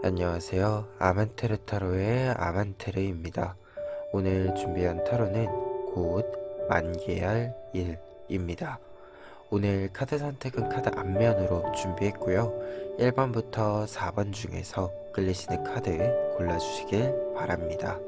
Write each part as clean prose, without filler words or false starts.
안녕하세요. 아만테르 타로의 아만테르입니다. 오늘 준비한 타로는 곧 만개할 일입니다. 오늘 카드 선택은 카드 앞면으로 준비했고요. 1번부터 4번 중에서 끌리시는 카드 골라주시길 바랍니다.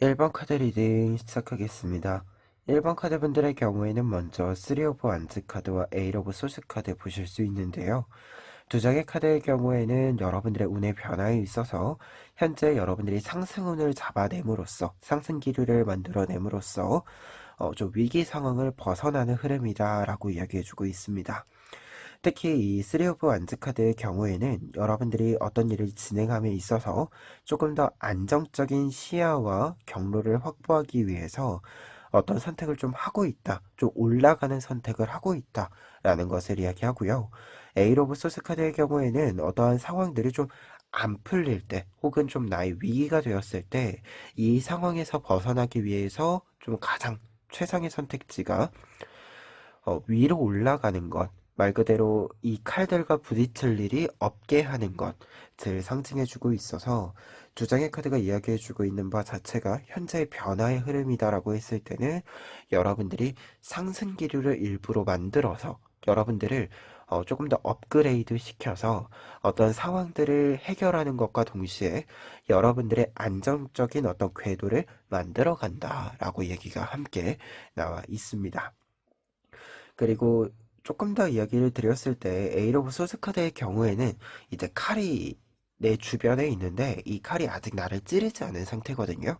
1번 카드 리딩 시작하겠습니다. 1번 카드 분들의 경우에는 먼저 3 오브 완즈 카드와 8 오브 소스 카드 보실 수 있는데요. 두 장의 카드의 경우에는 여러분들의 운의 변화에 있어서 현재 여러분들이 상승운을 잡아냄으로써 상승 기류를 만들어냄으로써 좀 위기 상황을 벗어나는 흐름이다 라고 이야기해주고 있습니다. 특히 이 3 오브 완즈 카드의 경우에는 여러분들이 어떤 일을 진행함에 있어서 조금 더 안정적인 시야와 경로를 확보하기 위해서 어떤 선택을 좀 하고 있다, 좀 올라가는 선택을 하고 있다 라는 것을 이야기하고요. 에이 오브 소스 카드의 경우에는 어떠한 상황들이 좀 안 풀릴 때 혹은 좀 나의 위기가 되었을 때 이 상황에서 벗어나기 위해서 좀 가장 최상의 선택지가 위로 올라가는 것, 말 그대로 이 칼들과 부딪힐 일이 없게 하는 것을 상징해주고 있어서 두 장의 카드가 이야기해주고 있는 바 자체가 현재의 변화의 흐름이다라고 했을 때는 여러분들이 상승 기류를 일부러 만들어서 여러분들을 조금 더 업그레이드 시켜서 어떤 상황들을 해결하는 것과 동시에 여러분들의 안정적인 어떤 궤도를 만들어 간다라고 얘기가 함께 나와 있습니다. 그리고 조금 더 이야기를 드렸을 때 에이 오브 소스 카드의 경우에는 이제 칼이 내 주변에 있는데 이 칼이 아직 나를 찌르지 않은 상태거든요.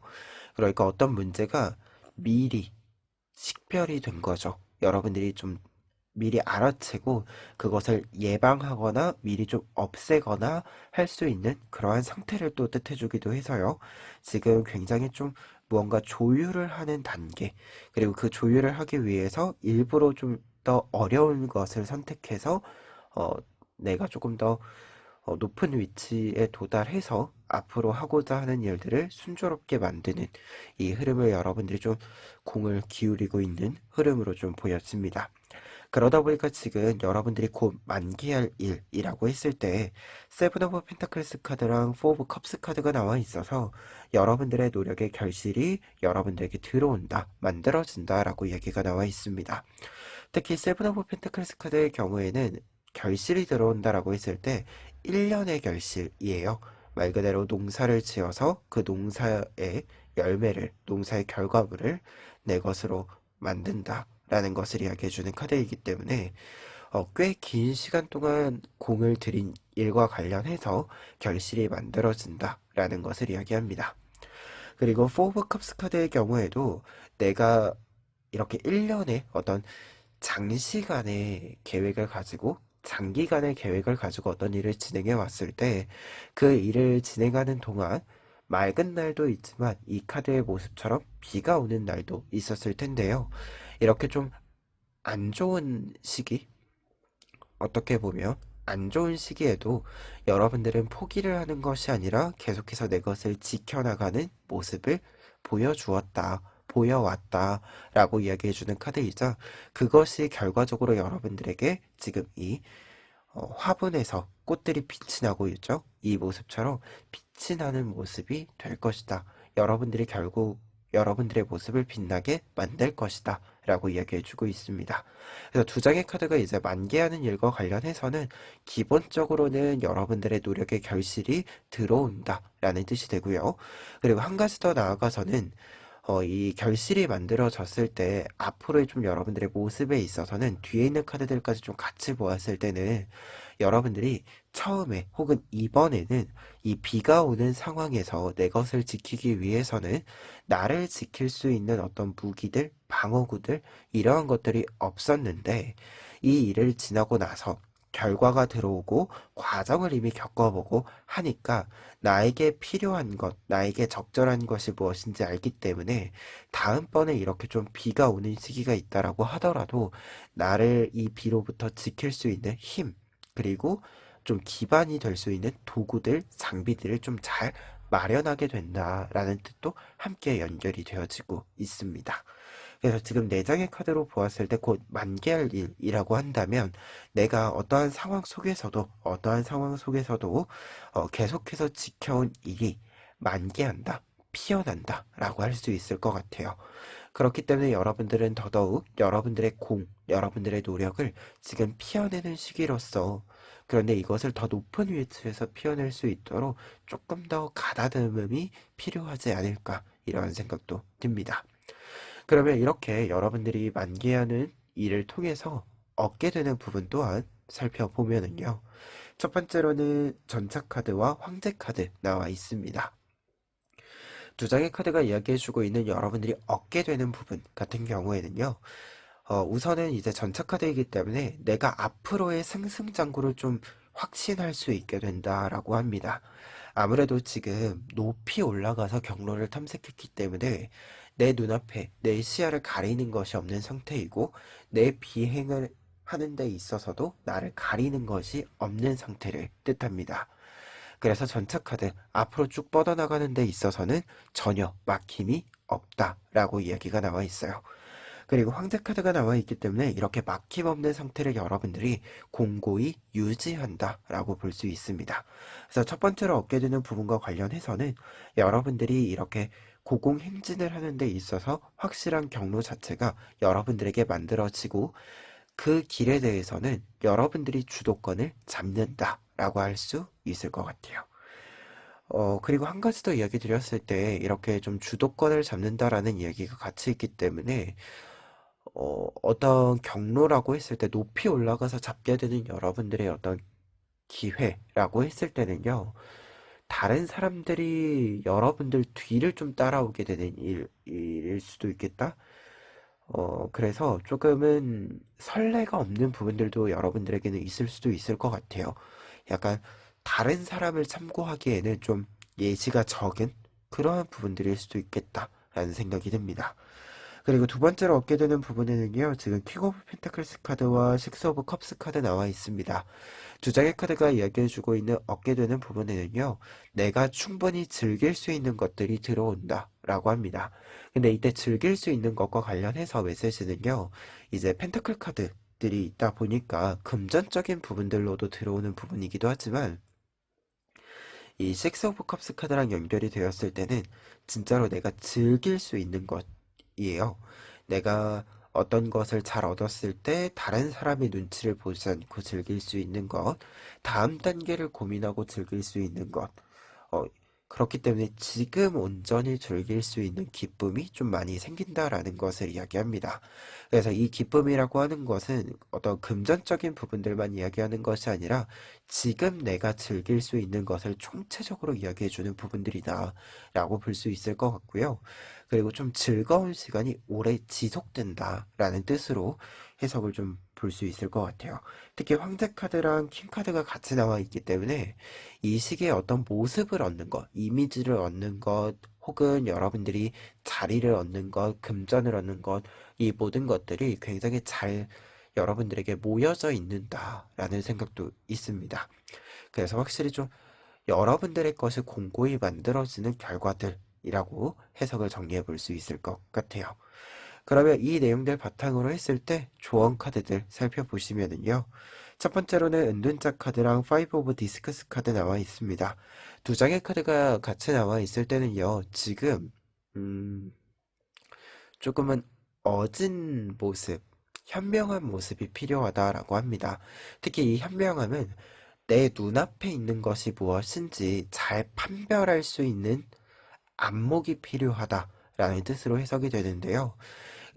그러니까 어떤 문제가 미리 식별이 된 거죠. 여러분들이 좀 미리 알아채고 그것을 예방하거나 미리 좀 없애거나 할 수 있는 그러한 상태를 또 뜻해주기도 해서요. 지금 굉장히 좀 무언가 조율을 하는 단계, 그리고 그 조율을 하기 위해서 일부러 좀 더 어려운 것을 선택해서 어, 내가 조금 더 높은 위치에 도달해서 앞으로 하고자 하는 일들을 순조롭게 만드는 이 흐름을 여러분들이 좀 공을 기울이고 있는 흐름으로 좀 보여집니다. 그러다 보니까 지금 여러분들이 곧 만기할 일이라고 했을 때 세븐 오브 펜타클스 카드랑 포 오브 컵스 카드가 나와 있어서 여러분들의 노력의 결실이 여러분들에게 들어온다, 만들어진다 라고 얘기가 나와 있습니다. 특히 세븐 오브 펜타클스 카드의 경우에는 결실이 들어온다라고 했을 때 1년의 결실이에요. 말 그대로 농사를 지어서 그 농사의 열매를, 농사의 결과물을 내 것으로 만든다 라는 것을 이야기해주는 카드이기 때문에 꽤 긴 시간 동안 공을 들인 일과 관련해서 결실이 만들어진다 라는 것을 이야기합니다. 그리고 포 오브 컵스 카드의 경우에도 내가 이렇게 1년의 어떤 장시간의 계획을 가지고 장기간의 계획을 가지고 어떤 일을 진행해 왔을 때 그 일을 진행하는 동안 맑은 날도 있지만 이 카드의 모습처럼 비가 오는 날도 있었을 텐데요. 이렇게 좀 안 좋은 시기, 어떻게 보면 안 좋은 시기에도 여러분들은 포기를 하는 것이 아니라 계속해서 내 것을 지켜나가는 모습을 보여주었다, 보여왔다 라고 이야기해주는 카드이자, 그것이 결과적으로 여러분들에게 지금 이 화분에서 꽃들이 빛이 나고 있죠. 이 모습처럼 빛이 나는 모습이 될 것이다. 여러분들이 결국 여러분들의 모습을 빛나게 만들 것이다 라고 이야기해주고 있습니다. 그래서 두 장의 카드가 이제 만개하는 일과 관련해서는 기본적으로는 여러분들의 노력의 결실이 들어온다 라는 뜻이 되고요. 그리고 한 가지 더 나아가서는 이 결실이 만들어졌을 때 앞으로의 좀 여러분들의 모습에 있어서는 뒤에 있는 카드들까지 좀 같이 보았을 때는 여러분들이 처음에 혹은 이번에는 이 비가 오는 상황에서 내 것을 지키기 위해서는 나를 지킬 수 있는 어떤 무기들, 방어구들, 이러한 것들이 없었는데, 이 일을 지나고 나서 결과가 들어오고 과정을 이미 겪어보고 하니까 나에게 필요한 것, 나에게 적절한 것이 무엇인지 알기 때문에 다음번에 이렇게 좀 비가 오는 시기가 있다라고 하더라도 나를 이 비로부터 지킬 수 있는 힘, 그리고 좀 기반이 될 수 있는 도구들, 장비들을 좀 잘 마련하게 된다라는 뜻도 함께 연결이 되어지고 있습니다. 그래서 지금 네 장의 카드로 보았을 때 곧 만개할 일이라고 한다면, 내가 어떠한 상황 속에서도 계속해서 지켜온 일이 만개한다, 피어난다 라고 할 수 있을 것 같아요. 그렇기 때문에 여러분들은 더더욱 여러분들의 노력을 지금 피워내는 시기로서, 그런데 이것을 더 높은 위치에서 피워낼 수 있도록 조금 더 가다듬음이 필요하지 않을까, 이런 생각도 듭니다. 그러면 이렇게 여러분들이 만개하는 일을 통해서 얻게 되는 부분 또한 살펴보면은요. 첫 번째로는 전차 카드와 황제 카드 나와 있습니다. 두 장의 카드가 이야기해주고 있는 여러분들이 얻게 되는 부분 같은 경우에는요. 우선은 이제 전차 카드이기 때문에 내가 앞으로의 승승장구를 좀 확신할 수 있게 된다라고 합니다. 아무래도 지금 높이 올라가서 경로를 탐색했기 때문에 내 눈앞에 내 시야를 가리는 것이 없는 상태이고, 내 비행을 하는 데 있어서도 나를 가리는 것이 없는 상태를 뜻합니다. 그래서 전차 카드 앞으로 쭉 뻗어나가는 데 있어서는 전혀 막힘이 없다라고 이야기가 나와 있어요. 그리고 황제 카드가 나와 있기 때문에 이렇게 막힘없는 상태를 여러분들이 공고히 유지한다라고 볼 수 있습니다. 그래서 첫 번째로 얻게 되는 부분과 관련해서는 여러분들이 이렇게 고공행진을 하는 데 있어서 확실한 경로 자체가 여러분들에게 만들어지고, 그 길에 대해서는 여러분들이 주도권을 잡는다라고 할 수 있을 것 같아요. 그리고 한 가지 더 이야기 드렸을 때 이렇게 좀 주도권을 잡는다라는 이야기가 같이 있기 때문에, 어떤 경로라고 했을 때 높이 올라가서 잡게 되는 여러분들의 어떤 기회라고 했을 때는요, 다른 사람들이 여러분들 뒤를 좀 따라오게 되는 일일 수도 있겠다? 그래서 조금은 설레가 없는 부분들도 여러분들에게는 있을 수도 있을 것 같아요. 약간 다른 사람을 참고하기에는 좀 예시가 적은 그러한 부분들일 수도 있겠다라는 생각이 듭니다. 그리고 두 번째로 얻게 되는 부분에는요, 지금 킹 오브 펜타클스 카드와 식스 오브 컵스 카드 나와 있습니다. 두 장의 카드가 이야기해주고 있는 얻게 되는 부분에는요, 내가 충분히 즐길 수 있는 것들이 들어온다 라고 합니다. 근데 이때 즐길 수 있는 것과 관련해서 메시지는요, 이제 펜타클 카드들이 있다 보니까 금전적인 부분들로도 들어오는 부분이기도 하지만, 이 식스 오브 컵스 카드랑 연결이 되었을 때는 진짜로 내가 즐길 수 있는 것이에요. 내가 어떤 것을 잘 얻었을 때 다른 사람의 눈치를 보지 않고 즐길 수 있는 것, 다음 단계를 고민하고 즐길 수 있는 것, 어, 그렇기 때문에 지금 온전히 즐길 수 있는 기쁨이 좀 많이 생긴다라는 것을 이야기합니다. 그래서 이 기쁨이라고 하는 것은 어떤 금전적인 부분들만 이야기하는 것이 아니라 지금 내가 즐길 수 있는 것을 총체적으로 이야기해주는 부분들이다 라고 볼 수 있을 것 같고요. 그리고 좀 즐거운 시간이 오래 지속된다라는 뜻으로 해석을 좀 볼 수 있을 것 같아요. 특히 황제 카드랑 킹 카드가 같이 나와 있기 때문에 이 시기에 어떤 모습을 얻는 것, 이미지를 얻는 것, 혹은 여러분들이 자리를 얻는 것, 금전을 얻는 것, 이 모든 것들이 굉장히 잘 여러분들에게 모여져 있는다라는 생각도 있습니다. 그래서 확실히 좀 여러분들의 것이 공고히 만들어지는 결과들이라고 해석을 정리해 볼 수 있을 것 같아요. 그러면 이 내용들 바탕으로 했을 때 조언 카드들 살펴보시면은요. 첫 번째로는 은둔자 카드랑 파이브 오브 디스크스 카드 나와 있습니다. 두 장의 카드가 같이 나와 있을 때는요. 지금 조금은 어진 모습, 현명한 모습이 필요하다라고 합니다. 특히 이 현명함은 내 눈앞에 있는 것이 무엇인지 잘 판별할 수 있는 안목이 필요하다라는 뜻으로 해석이 되는데요.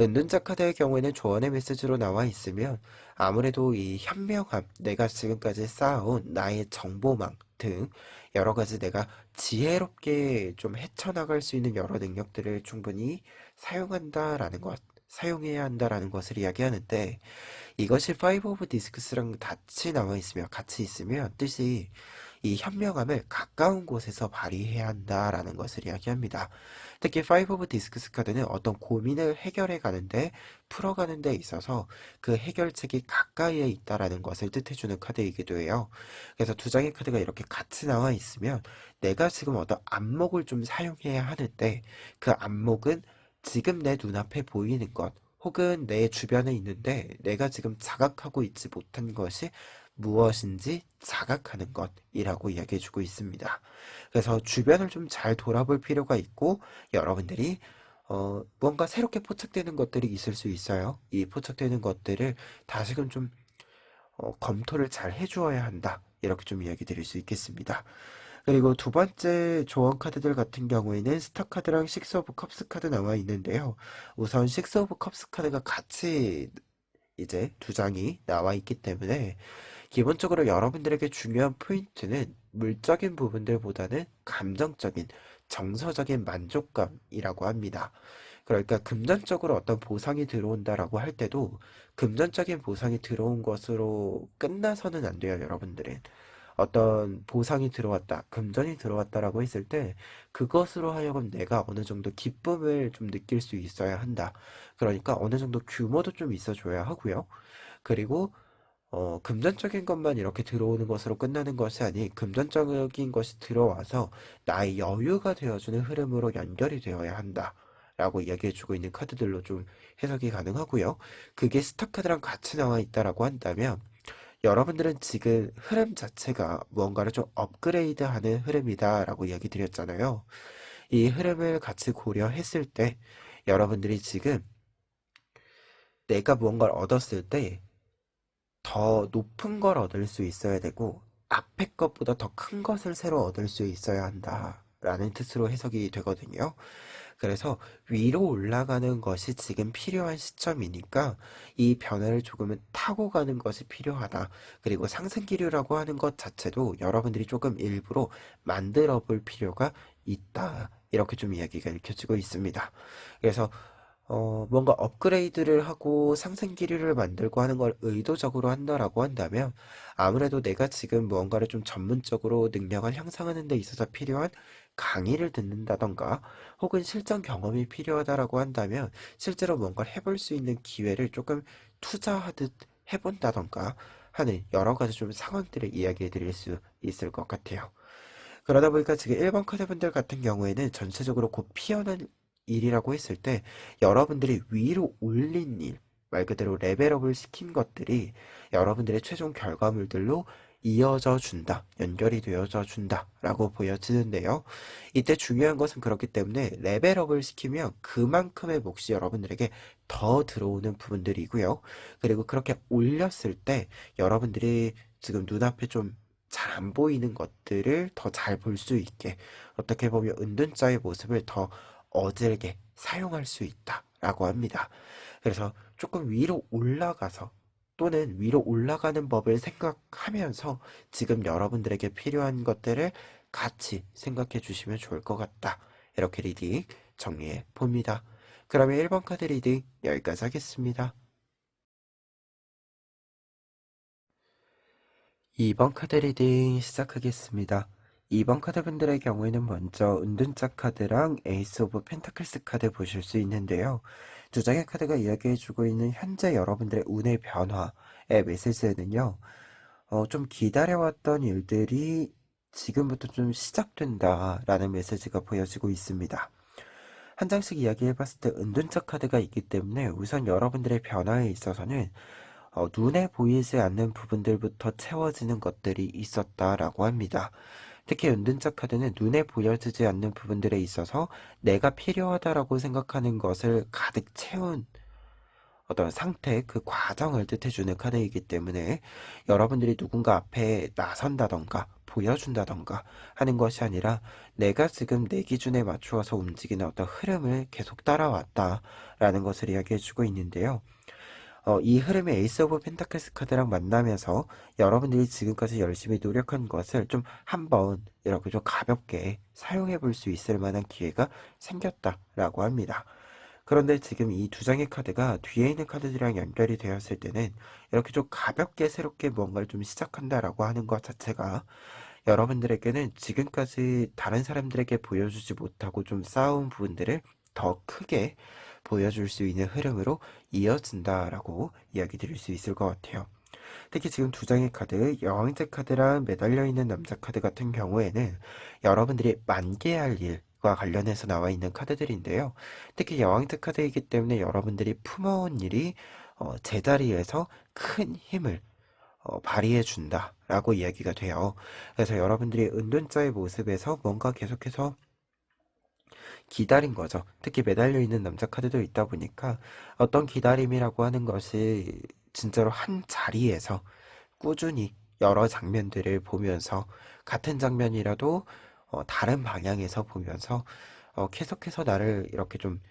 은둔자 카드의 경우에는 조언의 메시지로 나와 있으면 아무래도 이 현명함, 내가 지금까지 쌓아온 나의 정보망 등 여러 가지 내가 지혜롭게 좀 헤쳐나갈 수 있는 여러 능력들을 충분히 사용한다라는 것, 사용해야 한다라는 것을 이야기하는데 이것이 파이브 오브 디스크스랑 같이 있으면 뜻이 이 현명함을 가까운 곳에서 발휘해야 한다라는 것을 이야기합니다. 특히 파이브 오브 디스크스 카드는 어떤 고민을 해결해 가는데 풀어가는 데 있어서 그 해결책이 가까이에 있다라는 것을 뜻해주는 카드이기도 해요. 그래서 두 장의 카드가 이렇게 같이 나와 있으면 내가 지금 어떤 안목을 좀 사용해야 하는데 그 안목은 지금 내 눈앞에 보이는 것 혹은 내 주변에 있는데 내가 지금 자각하고 있지 못한 것이 무엇인지 자각하는 것이라고 이야기해주고 있습니다. 그래서 주변을 좀 잘 돌아볼 필요가 있고 여러분들이 뭔가 새롭게 포착되는 것들이 있을 수 있어요. 이 포착되는 것들을 다시금 좀 검토를 잘 해주어야 한다. 이렇게 좀 이야기 드릴 수 있겠습니다. 그리고 두 번째 조언 카드들 같은 경우에는 스타 카드랑 식스 오브 컵스 카드 나와 있는데요. 우선 식스 오브 컵스 카드가 같이 이제 두 장이 나와 있기 때문에 기본적으로 여러분들에게 중요한 포인트는 물적인 부분들보다는 감정적인, 정서적인 만족감이라고 합니다. 그러니까 금전적으로 어떤 보상이 들어온다라고 할 때도 금전적인 보상이 들어온 것으로 끝나서는 안 돼요, 여러분들은. 어떤 보상이 들어왔다, 금전이 들어왔다라고 했을 때 그것으로 하여금 내가 어느 정도 기쁨을 좀 느낄 수 있어야 한다. 그러니까 어느 정도 규모도 좀 있어줘야 하고요. 그리고 금전적인 것만 이렇게 들어오는 것으로 끝나는 것이 아닌 금전적인 것이 들어와서 나의 여유가 되어주는 흐름으로 연결이 되어야 한다. 라고 이야기해주고 있는 카드들로 좀 해석이 가능하고요. 그게 스타 카드랑 같이 나와 있다라고 한다면 여러분들은 지금 흐름 자체가 무언가를 좀 업그레이드하는 흐름이다라고 이야기 드렸잖아요. 이 흐름을 같이 고려했을 때 여러분들이 지금 내가 무언가를 얻었을 때 더 높은 걸 얻을 수 있어야 되고 앞에 것보다 더 큰 것을 새로 얻을 수 있어야 한다라는 뜻으로 해석이 되거든요. 그래서 위로 올라가는 것이 지금 필요한 시점이니까 이 변화를 조금은 타고 가는 것이 필요하다. 그리고 상승기류라고 하는 것 자체도 여러분들이 조금 일부러 만들어 볼 필요가 있다. 이렇게 좀 이야기가 읽혀지고 있습니다. 그래서 뭔가 업그레이드를 하고 상승 기류를 만들고 하는 걸 의도적으로 한다라고 한다면 아무래도 내가 지금 무언가를 좀 전문적으로 능력을 향상하는 데 있어서 필요한 강의를 듣는다던가 혹은 실전 경험이 필요하다라고 한다면 실제로 뭔가를 해볼 수 있는 기회를 조금 투자하듯 해본다던가 하는 여러 가지 좀 상황들을 이야기해 드릴 수 있을 것 같아요. 그러다 보니까 지금 1번 카드분들 같은 경우에는 전체적으로 곧 피어난 일이라고 했을 때 여러분들이 위로 올린 일, 말 그대로 레벨업을 시킨 것들이 여러분들의 최종 결과물들로 이어져 준다, 연결이 되어져 준다라고 보여지는데요. 이때 중요한 것은 그렇기 때문에 레벨업을 시키면 그만큼의 몫이 여러분들에게 더 들어오는 부분들이고요. 그리고 그렇게 올렸을 때 여러분들이 지금 눈앞에 좀 잘 안 보이는 것들을 더 잘 볼 수 있게 어떻게 보면 은둔자의 모습을 더 어질게 사용할 수 있다라고 합니다. 그래서 조금 위로 올라가서 또는 위로 올라가는 법을 생각하면서 지금 여러분들에게 필요한 것들을 같이 생각해 주시면 좋을 것 같다. 이렇게 리딩 정리해 봅니다. 그러면 1번 카드 리딩 여기까지 하겠습니다. 2번 카드 리딩 시작하겠습니다. 2번 카드 분들의 경우에는 먼저 은둔자 카드랑 에이스 오브 펜타클스 카드 보실 수 있는데요. 두 장의 카드가 이야기해주고 있는 현재 여러분들의 운의 변화의 메시지는요. 좀 기다려왔던 일들이 지금부터 좀 시작된다라는 메시지가 보여지고 있습니다. 한 장씩 이야기해봤을 때 은둔자 카드가 있기 때문에 우선 여러분들의 변화에 있어서는 눈에 보이지 않는 부분들부터 채워지는 것들이 있었다라고 합니다. 특히 은둔자 카드는 눈에 보여지지 않는 부분들에 있어서 내가 필요하다라고 생각하는 것을 가득 채운 어떤 상태, 그 과정을 뜻해주는 카드이기 때문에 여러분들이 누군가 앞에 나선다던가 보여준다던가 하는 것이 아니라 내가 지금 내 기준에 맞추어서 움직이는 어떤 흐름을 계속 따라왔다라는 것을 이야기해주고 있는데요. 이 흐름의 에이스 오브 펜타클스 카드랑 만나면서 여러분들이 지금까지 열심히 노력한 것을 좀 한번 이렇게 좀 가볍게 사용해 볼 수 있을 만한 기회가 생겼다라고 합니다. 그런데 지금 이 두 장의 카드가 뒤에 있는 카드들이랑 연결이 되었을 때는 이렇게 좀 가볍게 새롭게 뭔가를 좀 시작한다라고 하는 것 자체가 여러분들에게는 지금까지 다른 사람들에게 보여주지 못하고 좀 쌓아온 부분들을 더 크게 보여줄 수 있는 흐름으로 이어진다라고 이야기 드릴 수 있을 것 같아요. 특히 지금 두 장의 카드, 여왕제 카드랑 매달려 있는 남자 카드 같은 경우에는 여러분들이 만개할 일과 관련해서 나와 있는 카드들인데요. 특히 여왕제 카드이기 때문에 여러분들이 품어온 일이 제자리에서 큰 힘을 발휘해 준다라고 이야기가 돼요. 그래서 여러분들이 은둔자의 모습에서 뭔가 계속해서 기다린 거죠. 특히 매달려 있는 남자 카드도 있다 보니까 어떤 기다림이라고 하는 것이 진짜로 한 자리에서 꾸준히 여러 장면들을 보면서 같은 장면이라도 다른 방향에서 보면서 계속해서 나를 이렇게 좀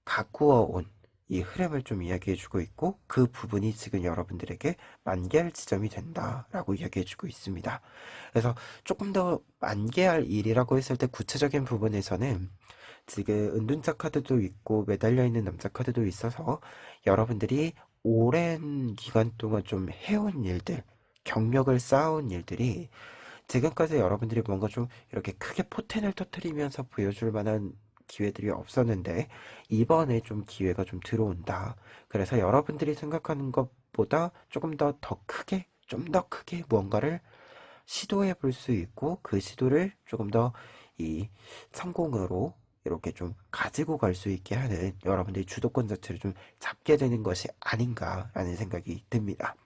가꾸어 온 이 흐름을 좀 이야기해주고 있고 그 부분이 지금 여러분들에게 만개할 지점이 된다라고 이야기해주고 있습니다. 그래서 조금 더 만개할 일이라고 했을 때 구체적인 부분에서는 지금 은둔자 카드도 있고 매달려 있는 남자 카드도 있어서 여러분들이 오랜 기간 동안 좀 해온 일들, 경력을 쌓아온 일들이 지금까지 여러분들이 뭔가 좀 이렇게 크게 포텐을 터트리면서 보여줄 만한 기회들이 없었는데 이번에 좀 기회가 좀 들어온다. 그래서 여러분들이 생각하는 것보다 조금 더 크게, 좀 더 크게 무언가를 시도해 볼 수 있고 그 시도를 조금 더 이 성공으로 이렇게 좀 가지고 갈 수 있게 하는 여러분들이 주도권 자체를 좀 잡게 되는 것이 아닌가라는 생각이 듭니다.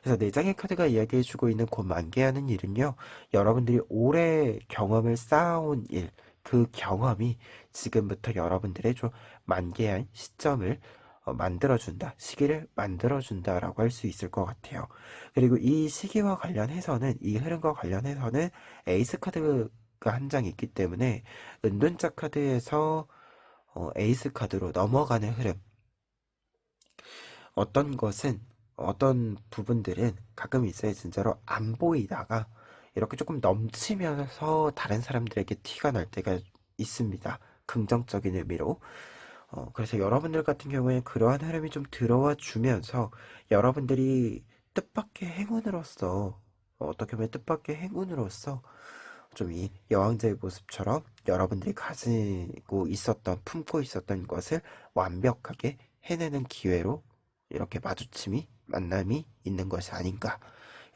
그래서 네 장의 카드가 이야기해주고 있는 곧 만개하는 일은요, 여러분들이 오래 경험을 쌓아온 일, 그 경험이 지금부터 여러분들의 좀 만개한 시점을 만들어준다, 시기를 만들어준다라고 할 수 있을 것 같아요. 그리고 이 시기와 관련해서는, 이 흐름과 관련해서는 에이스 카드가 한 장 있기 때문에 은둔자 카드에서 에이스 카드로 넘어가는 흐름, 어떤 것은 어떤 부분들은 가끔 있어요. 진짜로 안 보이다가 이렇게 조금 넘치면서 다른 사람들에게 티가 날 때가 있습니다. 긍정적인 의미로. 그래서 여러분들 같은 경우에 그러한 흐름이 좀 들어와 주면서 여러분들이 뜻밖의 행운으로서 어떻게 보면 뜻밖의 행운으로서 좀 이 여왕제의 모습처럼 여러분들이 가지고 있었던 품고 있었던 것을 완벽하게 해내는 기회로 이렇게 마주침이 만남이 있는 것이 아닌가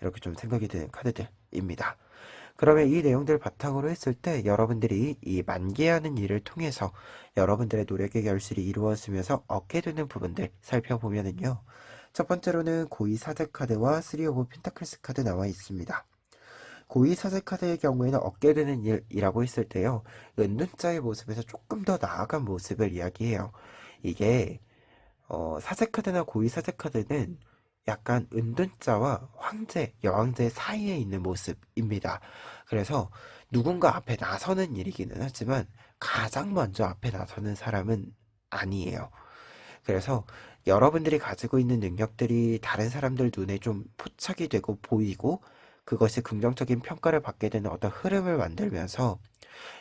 이렇게 좀 생각이 드는 카드들입니다. 그러면 이 내용들 바탕으로 했을 때 여러분들이 이 만개하는 일을 통해서 여러분들의 노력의 결실이 이루어지면서 얻게 되는 부분들 살펴보면은요. 첫 번째로는 고위 사제 카드와 3 오브 펜타클스 카드 나와 있습니다. 고위 사제 카드의 경우에는 얻게 되는 일이라고 했을 때요. 은둔자의 모습에서 조금 더 나아간 모습을 이야기해요. 이게 사제 카드나 고위 사제 카드는 약간 은둔자와 황제, 여왕제 사이에 있는 모습입니다. 그래서 누군가 앞에 나서는 일이기는 하지만 가장 먼저 앞에 나서는 사람은 아니에요. 그래서 여러분들이 가지고 있는 능력들이 다른 사람들 눈에 좀 포착이 되고 보이고 그것이 긍정적인 평가를 받게 되는 어떤 흐름을 만들면서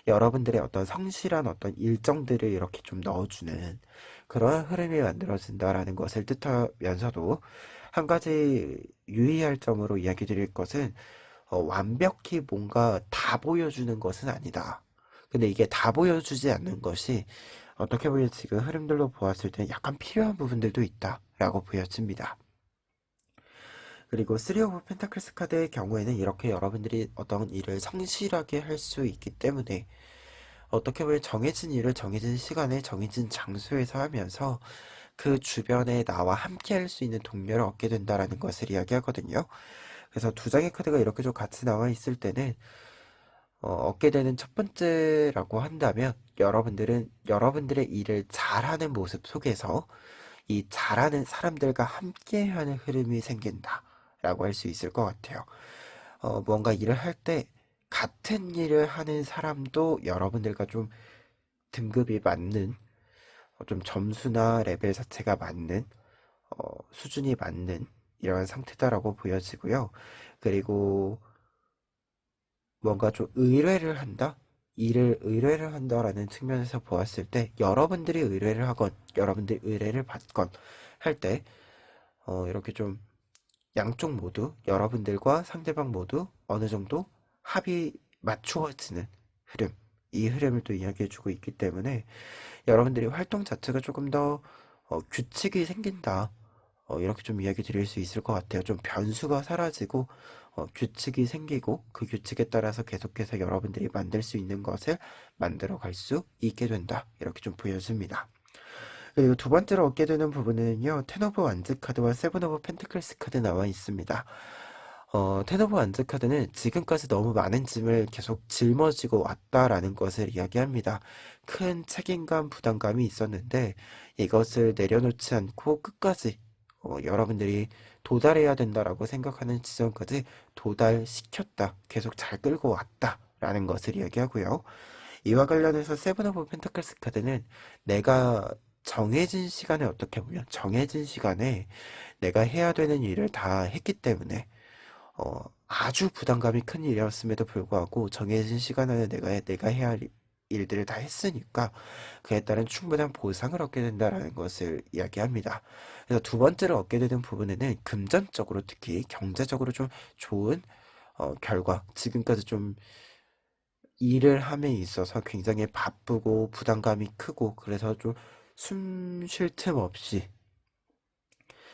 여러분들의 어떤 성실한 어떤 일정들을 이렇게 좀 넣어주는 그런 흐름이 만들어진다라는 것을 뜻하면서도 한 가지 유의할 점으로 이야기 드릴 것은 완벽히 뭔가 다 보여주는 것은 아니다. 근데 이게 다 보여주지 않는 것이 어떻게 보면 지금 흐름들로 보았을 때 약간 필요한 부분들도 있다라고 보여집니다. 그리고 3 오브 펜타클스 카드의 경우에는 이렇게 여러분들이 어떤 일을 성실하게 할 수 있기 때문에 어떻게 보면 정해진 일을 정해진 시간에 정해진 장소에서 하면서 그 주변에 나와 함께 할 수 있는 동료를 얻게 된다라는 것을 이야기하거든요. 그래서 두 장의 카드가 이렇게 좀 같이 나와 있을 때는 얻게 되는 첫 번째라고 한다면 여러분들은 여러분들의 일을 잘하는 모습 속에서 이 잘하는 사람들과 함께하는 흐름이 생긴다라고 할 수 있을 것 같아요. 뭔가 일을 할 때 같은 일을 하는 사람도 여러분들과 좀 등급이 맞는 좀 점수나 레벨 자체가 맞는 수준이 맞는 이런 상태다라고 보여지고요. 그리고 뭔가 좀 의뢰를 한다? 일을 의뢰를 한다라는 측면에서 보았을 때 여러분들이 의뢰를 하건 여러분들이 의뢰를 받건 할 때 이렇게 좀 양쪽 모두 여러분들과 상대방 모두 어느 정도 합이 맞추어지는 흐름 이 흐름을 또 이야기해주고 있기 때문에 여러분들이 활동 자체가 조금 더 규칙이 생긴다. 이렇게 좀 이야기 드릴 수 있을 것 같아요. 좀 변수가 사라지고 규칙이 생기고 그 규칙에 따라서 계속해서 여러분들이 만들 수 있는 것을 만들어 갈 수 있게 된다. 이렇게 좀 보여집니다. 그리고 두 번째로 얻게 되는 부분은요. 텐 오브 완즈 카드와 세븐 오브 펜트클스 카드 나와 있습니다. 텐 오브 완즈 카드는 지금까지 너무 많은 짐을 계속 짊어지고 왔다라는 것을 이야기합니다. 큰 책임감, 부담감이 있었는데 이것을 내려놓지 않고 끝까지 여러분들이 도달해야 된다라고 생각하는 지점까지 도달시켰다. 계속 잘 끌고 왔다라는 것을 이야기하고요. 이와 관련해서 세븐 오브 펜타클스 카드는 내가 정해진 시간에 어떻게 보면 정해진 시간에 내가 해야 되는 일을 다 했기 때문에 아주 부담감이 큰 일이었음에도 불구하고 정해진 시간 안에 내가 해야 할 일들을 다 했으니까 그에 따른 충분한 보상을 얻게 된다라는 것을 이야기합니다. 그래서 두 번째로 얻게 되는 부분에는 금전적으로 특히 경제적으로 좀 좋은 결과 지금까지 좀 일을 함에 있어서 굉장히 바쁘고 부담감이 크고 그래서 좀 숨 쉴 틈 없이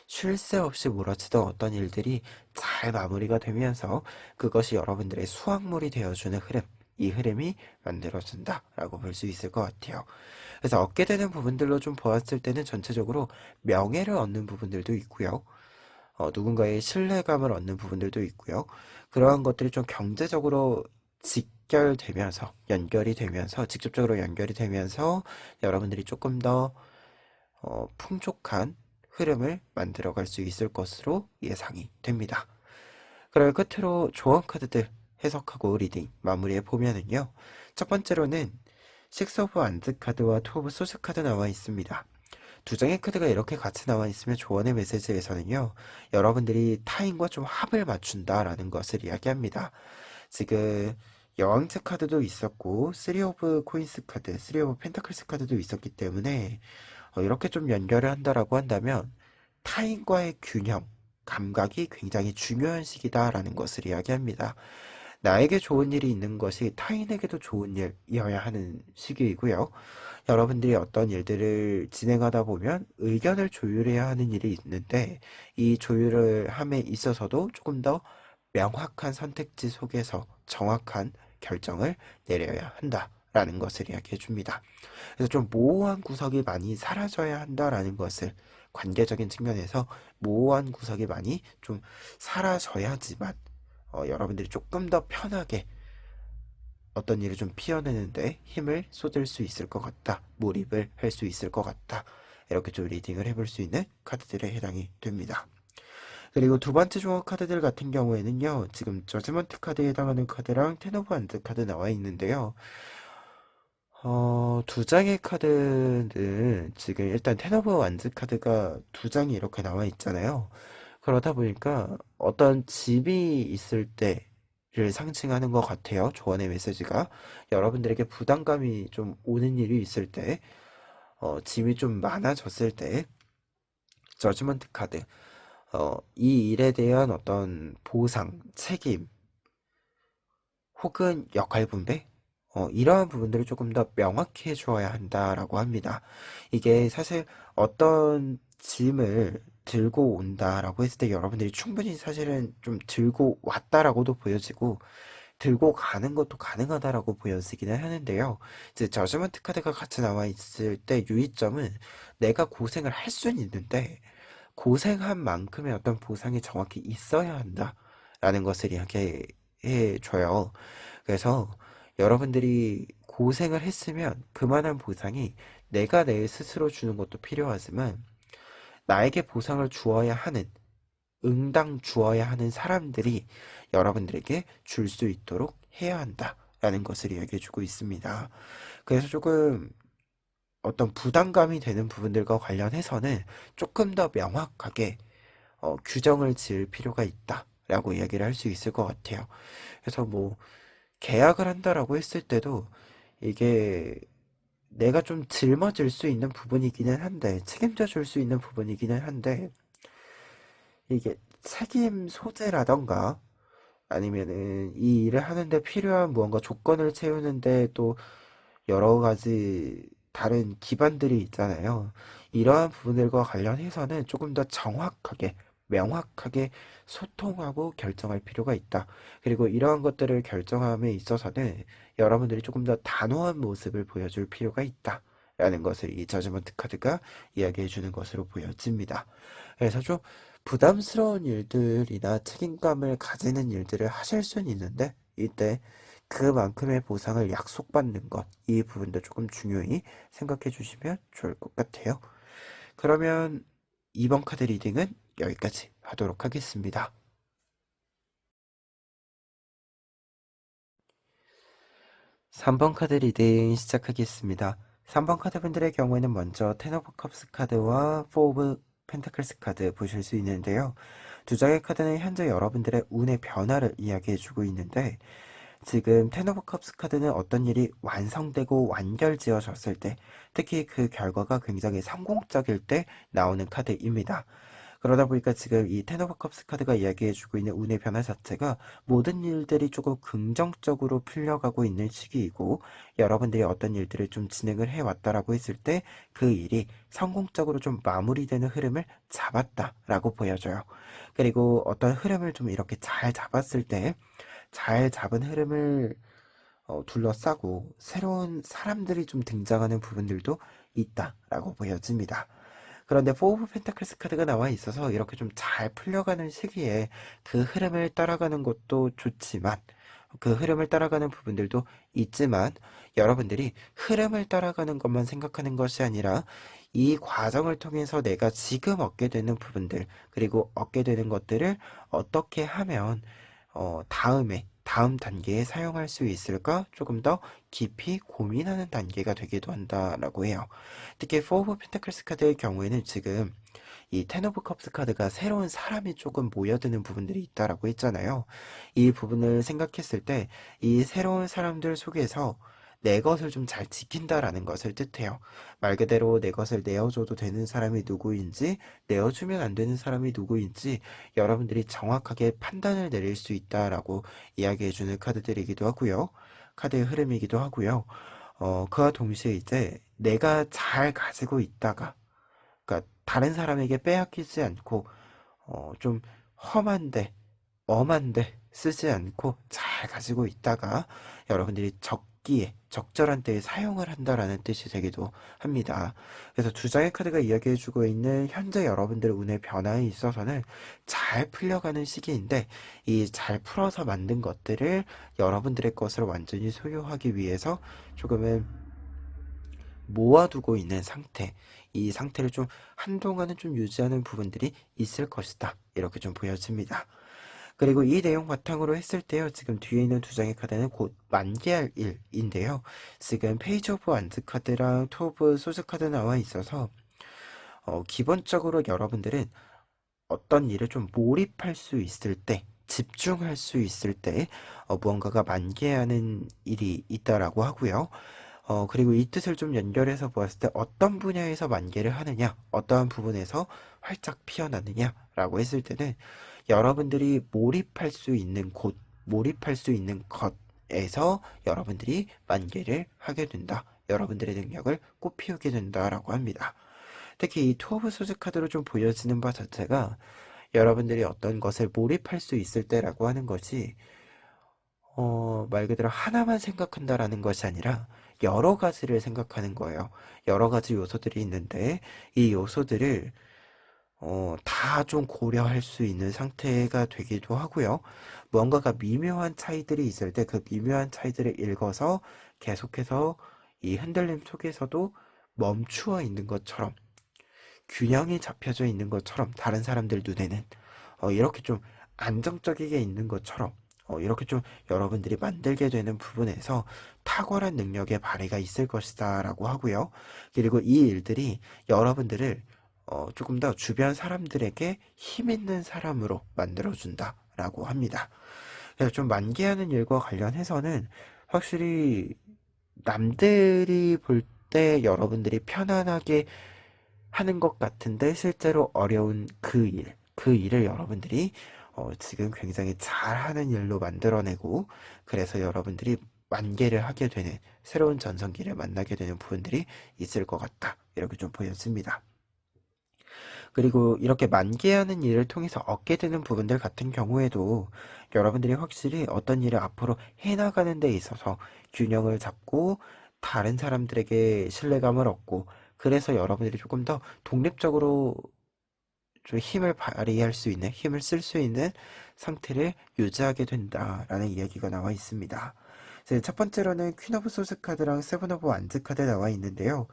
쉴 새 없이 몰아치던 어떤 일들이 잘 마무리가 되면서 그것이 여러분들의 수확물이 되어주는 흐름, 이 흐름이 만들어진다라고 볼 수 있을 것 같아요. 그래서 얻게 되는 부분들로 좀 보았을 때는 전체적으로 명예를 얻는 부분들도 있고요. 누군가의 신뢰감을 얻는 부분들도 있고요. 그러한 것들이 좀 경제적으로 직결되면서, 연결이 되면서, 직접적으로 연결이 되면서 여러분들이 조금 더 풍족한 흐름을 만들어갈 수 있을 것으로 예상이 됩니다. 그리고 끝으로 조언 카드들 해석하고 리딩 마무리해 보면은요. 첫 번째로는 식스 오브 안드 카드와 투 오브 소스 카드 나와 있습니다. 두 장의 카드가 이렇게 같이 나와 있으면 조언의 메시지에서는요. 여러분들이 타인과 좀 합을 맞춘다라는 것을 이야기합니다. 지금 여왕제 카드도 있었고 3 오브 코인스 카드, 3 오브 펜타클스 카드도 있었기 때문에 이렇게 좀 연결을 한다라고 한다면 타인과의 균형, 감각이 굉장히 중요한 시기다라는 것을 이야기합니다. 나에게 좋은 일이 있는 것이 타인에게도 좋은 일이어야 하는 시기이고요. 여러분들이 어떤 일들을 진행하다 보면 의견을 조율해야 하는 일이 있는데 이 조율을 함에 있어서도 조금 더 명확한 선택지 속에서 정확한 결정을 내려야 한다라는 것을 이야기해 줍니다. 그래서 좀 모호한 구석이 많이 사라져야 한다라는 것을 관계적인 측면에서 모호한 구석이 많이 좀 사라져야지만 여러분들이 조금 더 편하게 어떤 일을 좀 피워내는데 힘을 쏟을 수 있을 것 같다. 몰입을 할 수 있을 것 같다. 이렇게 좀 리딩을 해볼 수 있는 카드들에 해당이 됩니다. 그리고 두 번째 조합 카드들 같은 경우에는요. 지금 저지먼트 카드에 해당하는 카드랑 텐 오브 안드 카드 나와 있는데요. 두 장의 카드는 지금 일단 텐 오브 완즈 카드가 두 장이 이렇게 나와 있잖아요. 그러다 보니까 어떤 짐이 있을 때를 상징하는 것 같아요. 조언의 메시지가. 여러분들에게 부담감이 좀 오는 일이 있을 때, 짐이 좀 많아졌을 때, 저지먼트 카드, 이 일에 대한 어떤 보상, 책임, 혹은 역할 분배? 이러한 부분들을 조금 더 명확히 해주어야 한다라고 합니다. 이게 사실 어떤 짐을 들고 온다라고 했을 때 여러분들이 충분히 사실은 좀 들고 왔다라고도 보여지고 들고 가는 것도 가능하다라고 보여지기는 하는데요. 이제 저지먼트 카드가 같이 나와 있을 때 유의점은 내가 고생을 할 수는 있는데 고생한 만큼의 어떤 보상이 정확히 있어야 한다라는 것을 이야기해 줘요. 그래서 여러분들이 고생을 했으면 그만한 보상이 내가 내 스스로 주는 것도 필요하지만 나에게 보상을 주어야 하는, 응당 주어야 하는 사람들이 여러분들에게 줄 수 있도록 해야 한다라는 것을 이야기해주고 있습니다. 그래서 조금 어떤 부담감이 되는 부분들과 관련해서는 조금 더 명확하게 규정을 지을 필요가 있다라고 이야기를 할 수 있을 것 같아요. 그래서 뭐 계약을 한다라고 했을 때도 이게 내가 좀 짊어질 수 있는 부분이기는 한데 책임져 줄 수 있는 부분이기는 한데 이게 책임 소재라던가 아니면은 이 일을 하는데 필요한 무언가 조건을 채우는데 또 여러 가지 다른 기반들이 있잖아요. 이러한 부분들과 관련해서는 조금 더 정확하게, 명확하게 소통하고 결정할 필요가 있다. 그리고 이러한 것들을 결정함에 있어서는 여러분들이 조금 더 단호한 모습을 보여줄 필요가 있다. 라는 것을 이 저지먼트 카드가 이야기해 주는 것으로 보여집니다. 그래서 좀 부담스러운 일들이나 책임감을 가지는 일들을 하실 수는 있는데 이때 그만큼의 보상을 약속받는 것, 이 부분도 조금 중요히 생각해 주시면 좋을 것 같아요. 그러면 이번 카드 리딩은 여기까지 하도록 하겠습니다. 3번 카드 리딩 시작하겠습니다. 3번 카드 분들의 경우에는 먼저 텐 오브 컵스 카드와 포 오브 펜타클스 카드 보실 수 있는데요. 두 장의 카드는 현재 여러분들의 운의 변화를 이야기해주고 있는데 지금 텐 오브 컵스 카드는 어떤 일이 완성되고 완결지어졌을 때 특히 그 결과가 굉장히 성공적일 때 나오는 카드입니다. 그러다 보니까 지금 이 텐 오브 컵스 카드가 이야기해주고 있는 운의 변화 자체가 모든 일들이 조금 긍정적으로 풀려가고 있는 시기이고 여러분들이 어떤 일들을 좀 진행을 해왔다라고 했을 때 그 일이 성공적으로 좀 마무리되는 흐름을 잡았다라고 보여져요. 그리고 어떤 흐름을 좀 이렇게 잘 잡았을 때 잘 잡은 흐름을 둘러싸고 새로운 사람들이 좀 등장하는 부분들도 있다라고 보여집니다. 그런데 포 오브 펜타클스 카드가 나와 있어서 이렇게 좀 잘 풀려가는 시기에 그 흐름을 따라가는 것도 좋지만 그 흐름을 따라가는 부분들도 있지만 여러분들이 흐름을 따라가는 것만 생각하는 것이 아니라 이 과정을 통해서 내가 지금 얻게 되는 부분들 그리고 얻게 되는 것들을 어떻게 하면 다음 단계에 사용할 수 있을까 조금 더 깊이 고민하는 단계가 되기도 한다라고 해요. 특히 4 오브 펜타클스 카드의 경우에는 지금 이 텐 오브 컵스 카드가 새로운 사람이 조금 모여드는 부분들이 있다라고 했잖아요. 이 부분을 생각했을 때 이 새로운 사람들 속에서 내 것을 좀 잘 지킨다라는 것을 뜻해요. 말 그대로 내 것을 내어줘도 되는 사람이 누구인지, 내어주면 안 되는 사람이 누구인지 여러분들이 정확하게 판단을 내릴 수 있다라고 이야기해주는 카드들이기도 하고요. 카드의 흐름이기도 하고요. 그와 동시에 이제 내가 잘 가지고 있다가 그러니까 다른 사람에게 빼앗기지 않고 좀 험한데 엄한데 쓰지 않고 잘 가지고 있다가 여러분들이 적기에 적절한 때에 사용을 한다라는 뜻이 되기도 합니다. 그래서 두 장의 카드가 이야기해주고 있는 현재 여러분들의 운의 변화에 있어서는 잘 풀려가는 시기인데 이 잘 풀어서 만든 것들을 여러분들의 것을 완전히 소유하기 위해서 조금은 모아두고 있는 상태, 이 상태를 좀 한동안은 좀 유지하는 부분들이 있을 것이다. 이렇게 좀 보여집니다. 그리고 이 내용 바탕으로 했을 때요. 지금 뒤에 있는 두 장의 카드는 곧 만개할 일인데요. 지금 페이지 오브 완즈 카드랑 투 오브 소스 카드 나와 있어서 기본적으로 여러분들은 어떤 일을 좀 몰입할 수 있을 때, 집중할 수 있을 때, 무언가가 만개하는 일이 있다라고 하고요. 그리고 이 뜻을 좀 연결해서 보았을 때 어떤 분야에서 만개를 하느냐, 어떠한 부분에서 활짝 피어나느냐라고 했을 때는 여러분들이 몰입할 수 있는 곳, 몰입할 수 있는 것에서 여러분들이 만개를 하게 된다. 여러분들의 능력을 꽃피우게 된다라고 합니다. 특히 이 투 오브 소즈 카드로 좀 보여지는 바 자체가 여러분들이 어떤 것을 몰입할 수 있을 때라고 하는 것이 말 그대로 하나만 생각한다라는 것이 아니라 여러 가지를 생각하는 거예요. 여러 가지 요소들이 있는데 이 요소들을 다 좀 고려할 수 있는 상태가 되기도 하고요. 무언가가 미묘한 차이들이 있을 때 그 미묘한 차이들을 읽어서 계속해서 이 흔들림 속에서도 멈추어 있는 것처럼 균형이 잡혀져 있는 것처럼 다른 사람들 눈에는 이렇게 좀 안정적이게 있는 것처럼 이렇게 좀 여러분들이 만들게 되는 부분에서 탁월한 능력의 발휘가 있을 것이다 라고 하고요. 그리고 이 일들이 여러분들을 조금 더 주변 사람들에게 힘 있는 사람으로 만들어준다 라고 합니다. 그래서 좀 만개하는 일과 관련해서는 확실히 남들이 볼 때 여러분들이 편안하게 하는 것 같은데 실제로 어려운 그 일을 여러분들이 지금 굉장히 잘하는 일로 만들어내고 그래서 여러분들이 만개를 하게 되는 새로운 전성기를 만나게 되는 부분들이 있을 것 같다. 이렇게 좀 보여집니다. 그리고 이렇게 만개하는 일을 통해서 얻게 되는 부분들 같은 경우에도 여러분들이 확실히 어떤 일을 앞으로 해나가는 데 있어서 균형을 잡고 다른 사람들에게 신뢰감을 얻고 그래서 여러분들이 조금 더 독립적으로 좀 힘을 발휘할 수 있는, 힘을 쓸 수 있는 상태를 유지하게 된다라는 이야기가 나와 있습니다. 그래서 첫 번째로는 퀸 오브 소스 카드랑 세븐 오브 완즈 카드 나와 있는데요.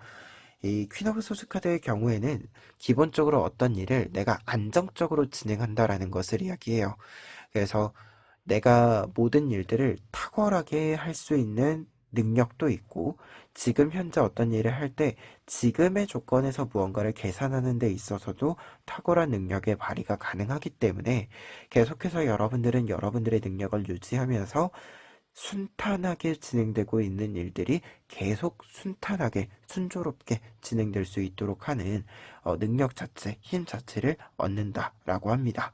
이 퀸 오브 소스 카드의 경우에는 기본적으로 어떤 일을 내가 안정적으로 진행한다라는 것을 이야기해요. 그래서 내가 모든 일들을 탁월하게 할 수 있는 능력도 있고, 지금 현재 어떤 일을 할 때 지금의 조건에서 무언가를 계산하는 데 있어서도 탁월한 능력의 발휘가 가능하기 때문에 계속해서 여러분들은 여러분들의 능력을 유지하면서 순탄하게 진행되고 있는 일들이 계속 순탄하게 순조롭게 진행될 수 있도록 하는 능력 자체, 힘 자체를 얻는다라고 합니다.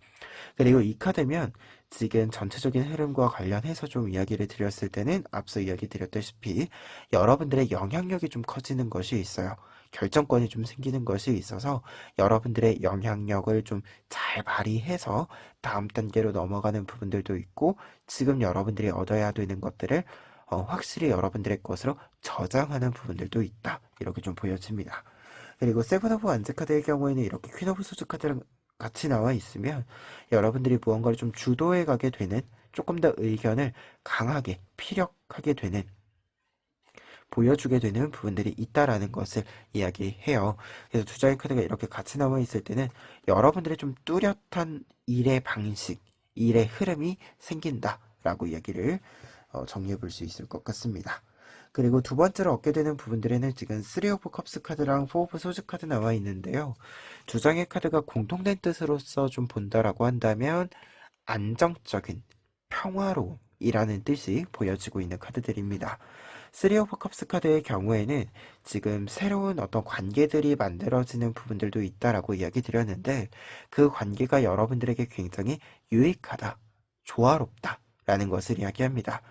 그리고 이 카드면 지금 전체적인 흐름과 관련해서 좀 이야기를 드렸을 때는 앞서 이야기 드렸다시피 여러분들의 영향력이 좀 커지는 것이 있어요. 결정권이 좀 생기는 것이 있어서 여러분들의 영향력을 좀 잘 발휘해서 다음 단계로 넘어가는 부분들도 있고 지금 여러분들이 얻어야 되는 것들을 확실히 여러분들의 것으로 저장하는 부분들도 있다. 이렇게 좀 보여집니다. 그리고 세븐 오브 완즈 카드의 경우에는 이렇게 퀸 오브 소즈 카드랑 같이 나와 있으면 여러분들이 무언가를 좀 주도해 가게 되는 조금 더 의견을 강하게 피력하게 되는 보여주게 되는 부분들이 있다라는 것을 이야기해요. 그래서 두 장의 카드가 이렇게 같이 나와 있을 때는 여러분들의 좀 뚜렷한 일의 방식, 일의 흐름이 생긴다라고 이야기를 정리해 볼 수 있을 것 같습니다. 그리고 두 번째로 얻게 되는 부분들에는 지금 3 오브 컵스 카드랑 4 오브 소즈 카드 나와 있는데요. 두 장의 카드가 공통된 뜻으로서 좀 본다라고 한다면 안정적인 평화로움이라는 뜻이 보여지고 있는 카드들입니다. 3 오브 컵스 카드의 경우에는 지금 새로운 어떤 관계들이 만들어지는 부분들도 있다라고 이야기 드렸는데 그 관계가 여러분들에게 굉장히 유익하다, 조화롭다 라는 것을 이야기합니다.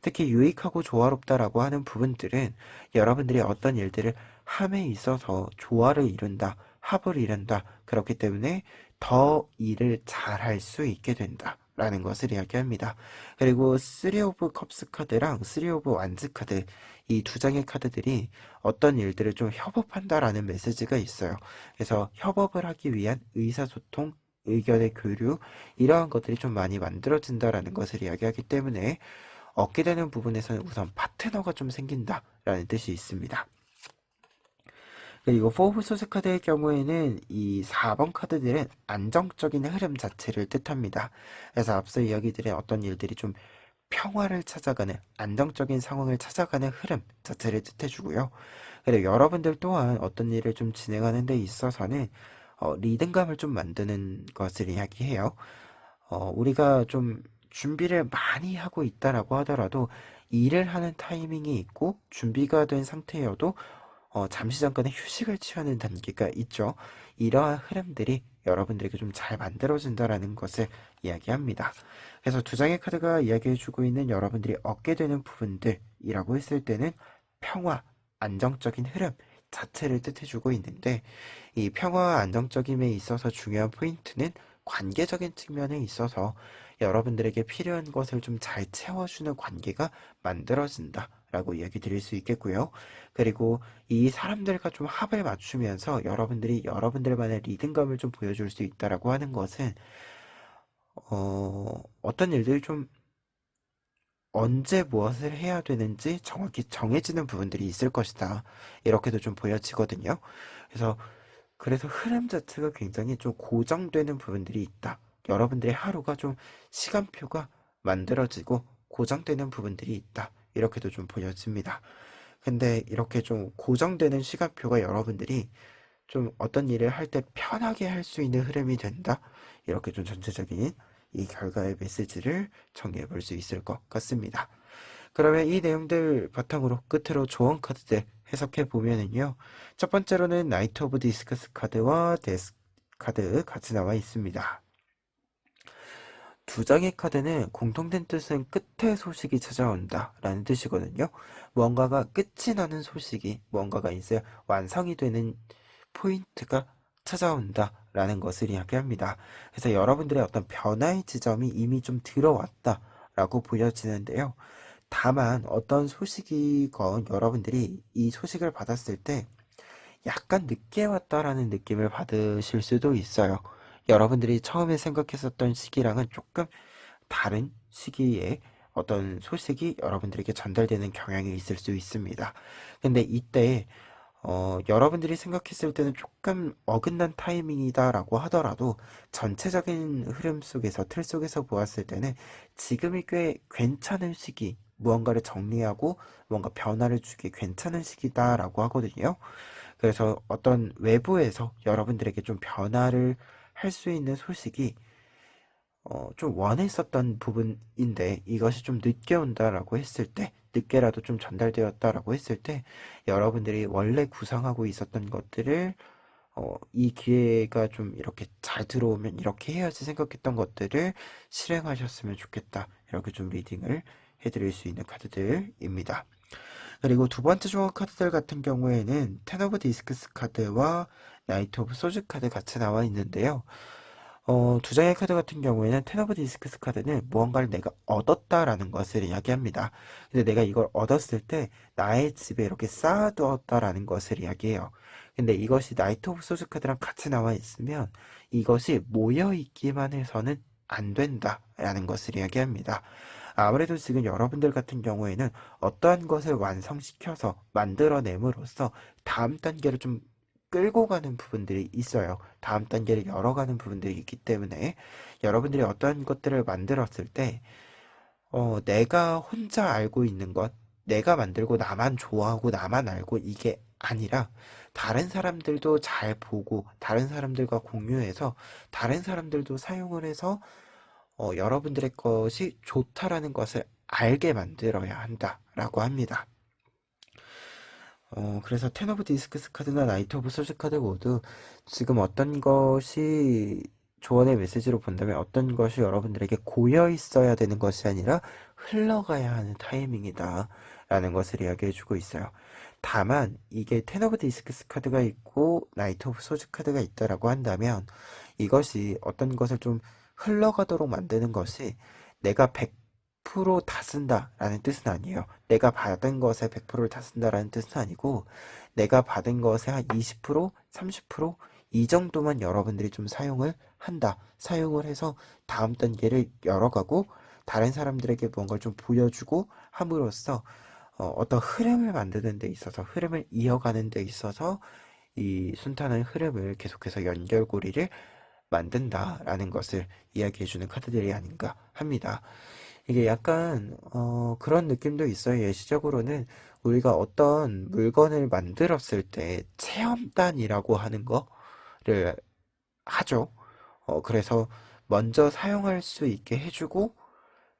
특히 유익하고 조화롭다라고 하는 부분들은 여러분들이 어떤 일들을 함에 있어서 조화를 이룬다, 합을 이룬다. 그렇기 때문에 더 일을 잘할 수 있게 된다. 라는 것을 이야기합니다. 그리고 3 오브 컵스 카드랑 3 오브 완즈 카드 이 두 장의 카드들이 어떤 일들을 좀 협업한다라는 메시지가 있어요. 그래서 협업을 하기 위한 의사소통, 의견의 교류 이러한 것들이 좀 많이 만들어진다라는 것을 이야기하기 때문에 얻게 되는 부분에서는 우선 파트너가 좀 생긴다라는 뜻이 있습니다. 그리고 4 오브 소스 카드의 경우에는 이 4번 카드들은 안정적인 흐름 자체를 뜻합니다. 그래서 앞서 이야기 드린 어떤 일들이 좀 평화를 찾아가는 안정적인 상황을 찾아가는 흐름 자체를 뜻해주고요. 그리고 여러분들 또한 어떤 일을 좀 진행하는 데 있어서는 리듬감을 좀 만드는 것을 이야기해요. 우리가 좀 준비를 많이 하고 있다라고 하더라도 일을 하는 타이밍이 있고 준비가 된 상태여도 잠시 잠깐의 휴식을 취하는 단계가 있죠. 이러한 흐름들이 여러분들에게 좀 잘 만들어진다라는 것을 이야기합니다. 그래서 두 장의 카드가 이야기해주고 있는 여러분들이 얻게 되는 부분들이라고 했을 때는 평화, 안정적인 흐름 자체를 뜻해주고 있는데, 이 평화와 안정적임에 있어서 중요한 포인트는 관계적인 측면에 있어서 여러분들에게 필요한 것을 좀 잘 채워주는 관계가 만들어진다 라고 이야기 드릴 수 있겠고요. 그리고 이 사람들과 좀 합을 맞추면서 여러분들이 여러분들만의 리듬감을 좀 보여줄 수 있다라고 하는 것은 어떤 일들이 좀 언제 무엇을 해야 되는지 정확히 정해지는 부분들이 있을 것이다. 이렇게도 좀 보여지거든요. 그래서 흐름 자체가 굉장히 좀 고정되는 부분들이 있다. 여러분들의 하루가 좀 시간표가 만들어지고 고정되는 부분들이 있다. 이렇게도 좀 보여집니다. 근데 이렇게 좀 고정되는 시간표가 여러분들이 좀 어떤 일을 할 때 편하게 할 수 있는 흐름이 된다. 이렇게 좀 전체적인 이 결과의 메시지를 정리해 볼 수 있을 것 같습니다. 그러면 이 내용들 바탕으로 끝으로 조언 카드들 해석해 보면은요. 첫 번째로는 나이트 오브 디스커스 카드와 데스 카드 같이 나와 있습니다. 두 장의 카드는 공통된 뜻은 끝의 소식이 찾아온다 라는 뜻이거든요. 무언가가 끝이 나는 소식이, 무언가가 이제 완성이 되는 포인트가 찾아온다 라는 것을 이야기합니다. 그래서 여러분들의 어떤 변화의 지점이 이미 좀 들어왔다 라고 보여지는데요. 다만 어떤 소식이건 여러분들이 이 소식을 받았을 때 약간 늦게 왔다라는 느낌을 받으실 수도 있어요. 여러분들이 처음에 생각했었던 시기랑은 조금 다른 시기에 어떤 소식이 여러분들에게 전달되는 경향이 있을 수 있습니다. 근데 이때 여러분들이 생각했을 때는 조금 어긋난 타이밍이다라고 하더라도 전체적인 흐름 속에서, 틀 속에서 보았을 때는 지금이 꽤 괜찮은 시기, 무언가를 정리하고 뭔가 변화를 주기 괜찮은 시기다라고 하거든요. 그래서 어떤 외부에서 여러분들에게 좀 변화를 할 수 있는 소식이 좀 원했었던 부분인데 이것이 좀 늦게 온다라고 했을 때, 늦게라도 좀 전달되었다라고 했을 때 여러분들이 원래 구상하고 있었던 것들을 이 기회가 좀 이렇게 잘 들어오면 이렇게 해야지 생각했던 것들을 실행하셨으면 좋겠다. 이렇게 좀 리딩을 해드릴 수 있는 카드들입니다. 그리고 두 번째 조합 카드들 같은 경우에는 텐 오브 디스크스 카드와 나이트 오브 소즈 카드 같이 나와 있는데요. 두 장의 카드 같은 경우에는 텐 오브 디스크스 카드는 무언가를 내가 얻었다라는 것을 이야기합니다. 근데 내가 이걸 얻었을 때 나의 집에 이렇게 쌓아두었다라는 것을 이야기해요. 근데 이것이 나이트 오브 소즈 카드랑 같이 나와 있으면 이것이 모여 있기만 해서는 안 된다라는 것을 이야기합니다. 아무래도 지금 여러분들 같은 경우에는 어떠한 것을 완성시켜서 만들어냄으로써 다음 단계를 좀 끌고 가는 부분들이 있어요. 다음 단계를 열어가는 부분들이 있기 때문에 여러분들이 어떠한 것들을 만들었을 때 내가 혼자 알고 있는 것, 내가 만들고 나만 좋아하고 나만 알고 이게 아니라 다른 사람들도 잘 보고 다른 사람들과 공유해서 다른 사람들도 사용을 해서 여러분들의 것이 좋다라는 것을 알게 만들어야 한다라고 합니다. 그래서 텐 오브 디스크스 카드나 나이트 오브 소스 카드 모두 지금 어떤 것이 조언의 메시지로 본다면 어떤 것이 여러분들에게 고여 있어야 되는 것이 아니라 흘러가야 하는 타이밍이다 라는 것을 이야기해주고 있어요. 다만 이게 텐 오브 디스크스 카드가 있고 나이트 오브 소스 카드가 있다라고 한다면 이것이 어떤 것을 좀 흘러가도록 만드는 것이 내가 100%다 쓴다라는 뜻은 아니에요. 내가 받은 것에 100%를 다 쓴다라는 뜻은 아니고 내가 받은 것의 한 20%, 30%이 정도만 여러분들이 좀 사용을 한다. 사용을 해서 다음 단계를 열어가고 다른 사람들에게 무언가를 좀 보여주고 함으로써 어떤 흐름을 만드는 데 있어서 흐름을 이어가는 데 있어서 이 순탄한 흐름을 계속해서 연결고리를 만든다라는 것을 이야기해주는 카드들이 아닌가 합니다. 이게 약간 그런 느낌도 있어요. 예시적으로는 우리가 어떤 물건을 만들었을 때 체험단이라고 하는 거를 하죠. 그래서 먼저 사용할 수 있게 해주고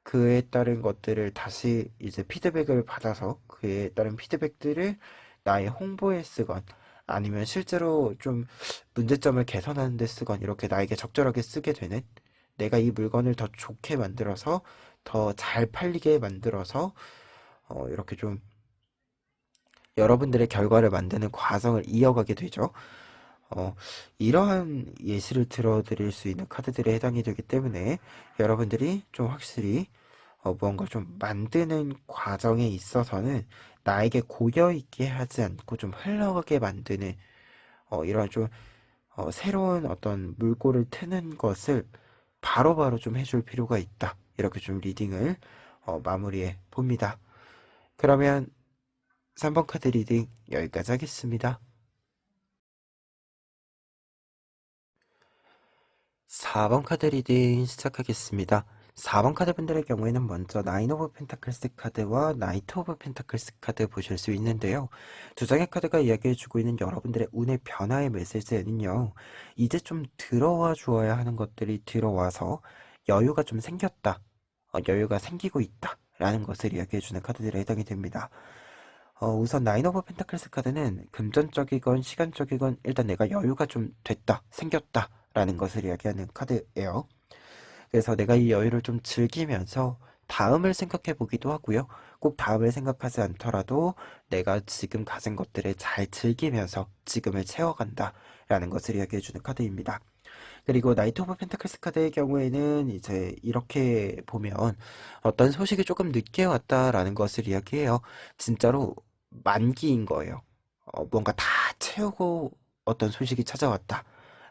그에 따른 것들을 다시 이제 피드백을 받아서 그에 따른 피드백들을 나의 홍보에 쓰건 아니면 실제로 좀 문제점을 개선하는 데 쓰건 이렇게 나에게 적절하게 쓰게 되는 내가 이 물건을 더 좋게 만들어서 더 잘 팔리게 만들어서 이렇게 좀 여러분들의 결과를 만드는 과정을 이어가게 되죠. 어, 이러한 예시를 들어드릴 수 있는 카드들에 해당이 되기 때문에 여러분들이 좀 확실히 무언가 좀 만드는 과정에 있어서는 나에게 고여있게 하지 않고 좀 흘러가게 만드는 이런 좀 새로운 어떤 물꼬를 트는 것을 바로바로 좀 해줄 필요가 있다. 이렇게 좀 리딩을 마무리해 봅니다. 그러면 3번 카드 리딩 여기까지 하겠습니다. 4번 카드 리딩 시작하겠습니다. 4번 카드 분들의 경우에는 먼저 나인 오브 펜타클스 카드와 나이트 오브 펜타클스 카드 보실 수 있는데요. 두 장의 카드가 이야기해주고 있는 여러분들의 운의 변화의 메시지에는요. 이제 좀 들어와 주어야 하는 것들이 들어와서 여유가 좀 생겼다. 여유가 생기고 있다. 라는 것을 이야기해주는 카드들에 해당이 됩니다. 우선 나인 오브 펜타클스 카드는 금전적이건 시간적이건 일단 내가 여유가 좀 됐다, 생겼다 라는 것을 이야기하는 카드예요. 그래서 내가 이 여유를 좀 즐기면서 다음을 생각해 보기도 하고요. 꼭 다음을 생각하지 않더라도 내가 지금 가진 것들을 잘 즐기면서 지금을 채워간다 라는 것을 이야기해 주는 카드입니다. 그리고 나이트 오브 펜타클스 카드의 경우에는 이제 이렇게 보면 어떤 소식이 조금 늦게 왔다라는 것을 이야기해요. 진짜로 만기인 거예요. 뭔가 다 채우고 어떤 소식이 찾아왔다.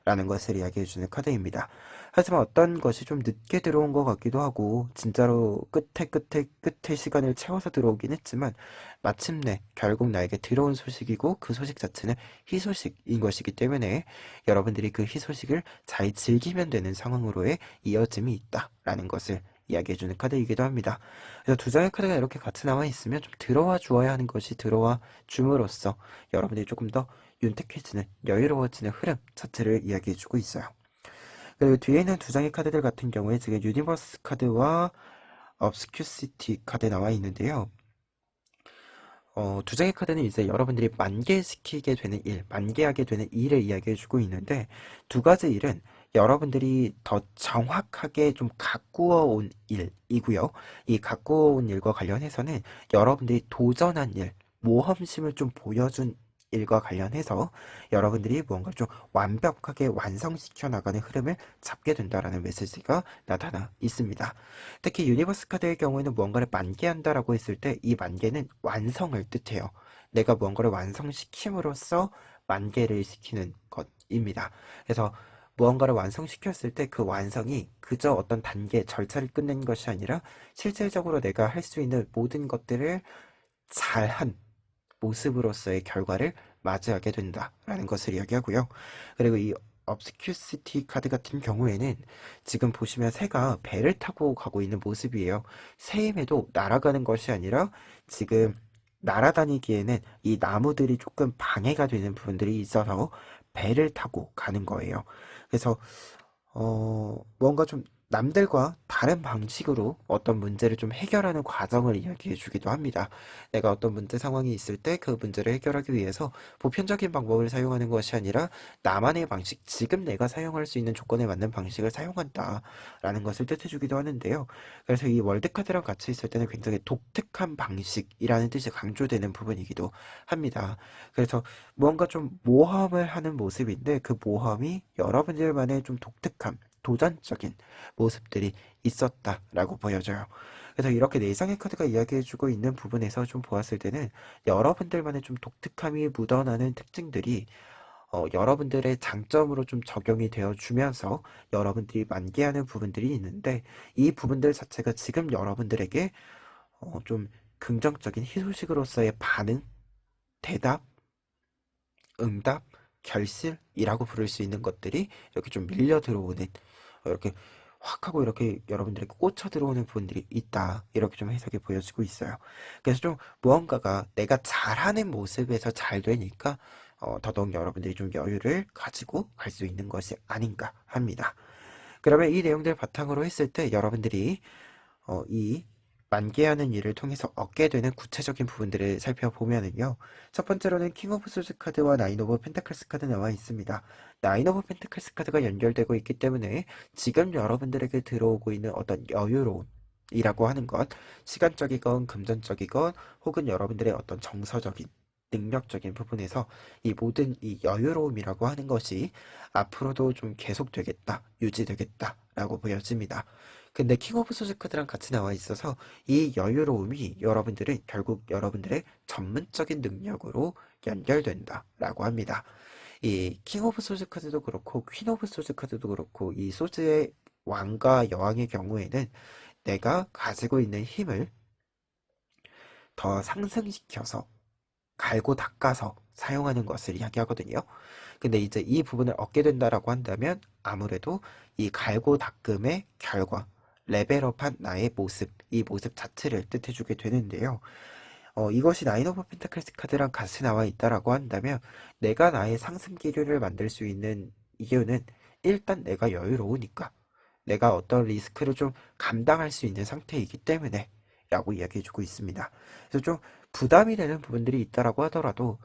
라는 것을 이야기해주는 카드입니다. 하지만 어떤 것이 좀 늦게 들어온 것 같기도 하고 진짜로 끝에 시간을 채워서 들어오긴 했지만 마침내 결국 나에게 들어온 소식이고 그 소식 자체는 희소식인 것이기 때문에 여러분들이 그 희소식을 잘 즐기면 되는 상황으로의 이어짐이 있다라는 것을 이야기해주는 카드이기도 합니다. 그래서 두 장의 카드가 이렇게 같이 나와 있으면 좀 들어와 주어야 하는 것이 들어와 줌으로써 여러분들이 조금 더 윤택해지는 여유로워지는 흐름 자체를 이야기해주고 있어요. 그리고 뒤에 있는 두 장의 카드들 같은 경우에 지금 유니버스 카드와 업스큐시티 카드 나와 있는데요. 두 장의 카드는 이제 여러분들이 만개시키게 되는 일, 만개하게 되는 일을 이야기해주고 있는데 두 가지 일은 여러분들이 더 정확하게 좀 가꾸어 온 일이고요. 이 가꾸어 온 일과 관련해서는 여러분들이 도전한 일, 모험심을 좀 보여준 일과 관련해서 여러분들이 무언가 좀 완벽하게 완성시켜 나가는 흐름을 잡게 된다라는 메시지가 나타나 있습니다. 특히 유니버스 카드의 경우에는 무언가를 만개한다라고 했을 때 이 만개는 완성을 뜻해요. 내가 무언가를 완성시킴으로써 만개를 시키는 것입니다. 그래서 무언가를 완성시켰을 때 그 완성이 그저 어떤 단계, 절차를 끝낸 것이 아니라 실질적으로 내가 할 수 있는 모든 것들을 잘한 모습으로서의 결과를 맞이하게 된다라는 것을 이야기하고요. 그리고 이 obscurity 카드 같은 경우에는 지금 보시면 새가 배를 타고 가고 있는 모습이에요. 새임에도 날아가는 것이 아니라 지금 날아다니기에는 이 나무들이 조금 방해가 되는 부분들이 있어서 배를 타고 가는 거예요. 그래서 뭔가 좀 남들과 다른 방식으로 어떤 문제를 좀 해결하는 과정을 이야기해 주기도 합니다. 내가 어떤 문제 상황이 있을 때 그 문제를 해결하기 위해서 보편적인 방법을 사용하는 것이 아니라 나만의 방식, 지금 내가 사용할 수 있는 조건에 맞는 방식을 사용한다라는 것을 뜻해 주기도 하는데요. 그래서 이 월드카드랑 같이 있을 때는 굉장히 독특한 방식이라는 뜻이 강조되는 부분이기도 합니다. 그래서 무언가 좀 모험을 하는 모습인데 그 모험이 여러분들만의 좀 독특함, 도전적인 모습들이 있었다라고 보여져요. 그래서 이렇게 내상의 카드가 이야기해주고 있는 부분에서 좀 보았을 때는 여러분들만의 좀 독특함이 묻어나는 특징들이 여러분들의 장점으로 좀 적용이 되어 주면서 여러분들이 만개하는 부분들이 있는데 이 부분들 자체가 지금 여러분들에게 좀 긍정적인 희소식으로서의 반응, 대답, 응답, 결실이라고 부를 수 있는 것들이 이렇게 좀 밀려 들어오는 이렇게 확 하고 이렇게 여러분들에게 꽂혀 들어오는 부분들이 있다. 이렇게 좀 해석이 보여지고 있어요. 그래서 좀 무언가가 내가 잘하는 모습에서 잘 되니까 더더욱 여러분들이 좀 여유를 가지고 갈 수 있는 것이 아닌가 합니다. 그러면 이 내용들 바탕으로 했을 때 여러분들이 이 만개하는 일을 통해서 얻게 되는 구체적인 부분들을 살펴보면은요. 첫 번째로는 킹 오브 소즈 카드와 나인 오브 펜타클스 카드 나와 있습니다. 나인 오브 펜타클스 카드가 연결되고 있기 때문에 지금 여러분들에게 들어오고 있는 어떤 여유로움이라고 하는 것, 시간적이건 금전적이건 혹은 여러분들의 어떤 정서적인 능력적인 부분에서 이 모든 이 여유로움이라고 하는 것이 앞으로도 좀 계속되겠다, 유지되겠다라고 보여집니다. 근데 킹 오브 소스 카드랑 같이 나와 있어서 이 여유로움이 여러분들은 결국 여러분들의 전문적인 능력으로 연결된다라고 합니다. 이 킹 오브 소스 카드도 그렇고 퀸 오브 소스 카드도 그렇고 이 소스의 왕과 여왕의 경우에는 내가 가지고 있는 힘을 더 상승시켜서 갈고 닦아서 사용하는 것을 이야기하거든요. 근데 이제 이 부분을 얻게 된다라고 한다면 아무래도 이 갈고 닦음의 결과, 레벨업한 나의 모습, 이 모습 자체를 뜻해주게 되는데요. 이것이 나인 오브 펜타클스 카드랑 같이 나와 있다라고 한다면 내가 나의 상승 기류를 만들 수 있는 이유는 일단 내가 여유로우니까 내가 어떤 리스크를 좀 감당할 수 있는 상태이기 때문에 라고 이야기해주고 있습니다. 그래서 좀 부담이 되는 부분들이 있다라고 하더라도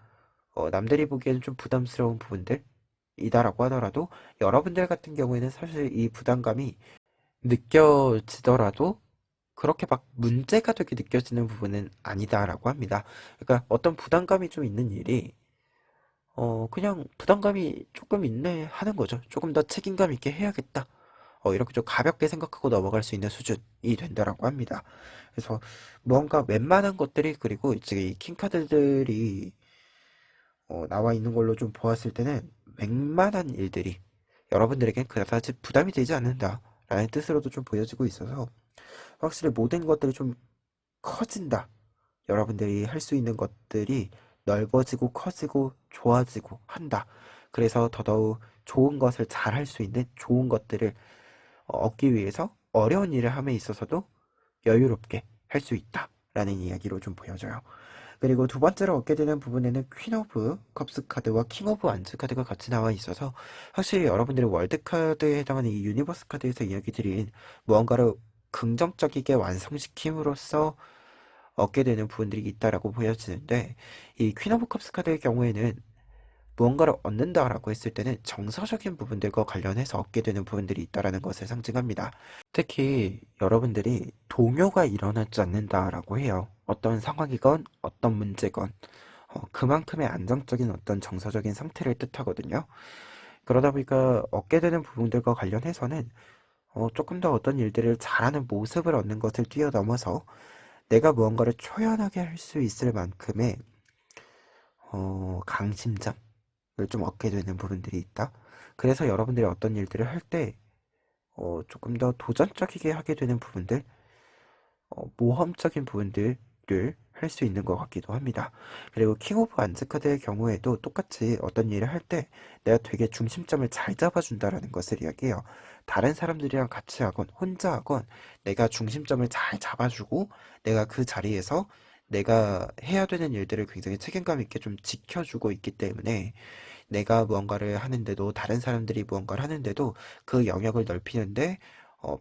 남들이 보기에는 좀 부담스러운 부분들이다라고 하더라도 여러분들 같은 경우에는 사실 이 부담감이 느껴지더라도 그렇게 막 문제가 되게 느껴지는 부분은 아니다라고 합니다. 그러니까 어떤 부담감이 좀 있는 일이 그냥 부담감이 조금 있네 하는 거죠. 조금 더 책임감 있게 해야겠다. 이렇게 좀 가볍게 생각하고 넘어갈 수 있는 수준이 된다라고 합니다. 그래서 무언가 웬만한 것들이 그리고 이제 이 킹카드들이 나와 있는 걸로 좀 보았을 때는 웬만한 일들이 여러분들에겐 그다지 부담이 되지 않는다라는 뜻으로도 좀 보여지고 있어서 확실히 모든 것들이 좀 커진다. 여러분들이 할 수 있는 것들이 넓어지고 커지고 좋아지고 한다. 그래서 더더욱 좋은 것을 잘 할 수 있는 좋은 것들을 얻기 위해서 어려운 일을 함에 있어서도 여유롭게 할 수 있다라는 이야기로 좀 보여져요. 그리고 두 번째로 얻게 되는 부분에는 퀸 오브 컵스 카드와 킹 오브 완즈 카드가 같이 나와 있어서 확실히 여러분들이 월드 카드에 해당하는 이 유니버스 카드에서 이야기 드린 무언가를 긍정적이게 완성시킴으로써 얻게 되는 부분들이 있다라고 보여지는데 이 퀸 오브 컵스 카드의 경우에는 무언가를 얻는다라고 했을 때는 정서적인 부분들과 관련해서 얻게 되는 부분들이 있다라는 것을 상징합니다. 특히 여러분들이 동요가 일어나지 않는다라고 해요. 어떤 상황이건 어떤 문제건 그만큼의 안정적인 어떤 정서적인 상태를 뜻하거든요. 그러다 보니까 얻게 되는 부분들과 관련해서는 조금 더 어떤 일들을 잘하는 모습을 얻는 것을 뛰어넘어서 내가 무언가를 초연하게 할 수 있을 만큼의 강심장을 좀 얻게 되는 부분들이 있다. 그래서 여러분들이 어떤 일들을 할 때 조금 더 도전적이게 하게 되는 부분들, 모험적인 부분들을 할 수 있는 것 같기도 합니다. 그리고 킹 오브 안즈 카드의 경우에도 똑같이 어떤 일을 할 때 내가 되게 중심점을 잘 잡아준다라는 것을 이야기해요. 다른 사람들이랑 같이 하건 혼자 하건 내가 중심점을 잘 잡아주고 내가 그 자리에서 내가 해야 되는 일들을 굉장히 책임감 있게 좀 지켜주고 있기 때문에 내가 무언가를 하는데도 다른 사람들이 무언가를 하는데도 그 영역을 넓히는데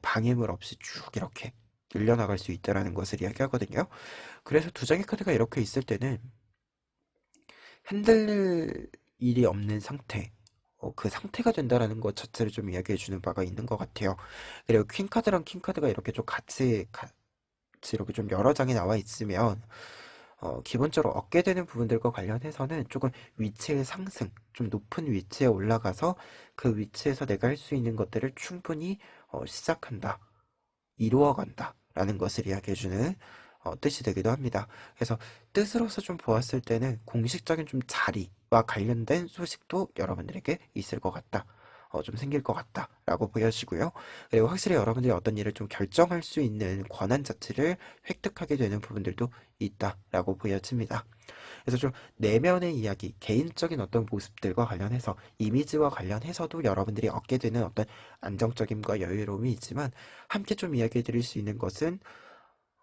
방해물 없이 쭉 이렇게 늘려나갈 수 있다라는 것을 이야기하거든요. 그래서 두 장의 카드가 이렇게 있을 때는 흔들릴 일이 없는 상태, 그 상태가 된다라는 것 자체를 좀 이야기해 주는 바가 있는 것 같아요. 그리고 퀸 카드랑 킹 카드가 이렇게 좀 같이 이렇게 좀 여러 장이 나와 있으면 기본적으로 얻게 되는 부분들과 관련해서는 조금 위치의 상승, 좀 높은 위치에 올라가서 그 위치에서 내가 할 수 있는 것들을 충분히 시작한다, 이루어간다 라는 것을 이야기해주는 뜻이 되기도 합니다. 그래서 뜻으로서 좀 보았을 때는 공식적인 좀 자리와 관련된 소식도 여러분들에게 있을 것 같다. 좀 생길 것 같다라고 보여지고요. 그리고 확실히 여러분들이 어떤 일을 좀 결정할 수 있는 권한 자체를 획득하게 되는 부분들도 있다라고 보여집니다. 그래서 좀 내면의 이야기, 개인적인 어떤 모습들과 관련해서 이미지와 관련해서도 여러분들이 얻게 되는 어떤 안정적임과 여유로움이 있지만 함께 좀 이야기해 드릴 수 있는 것은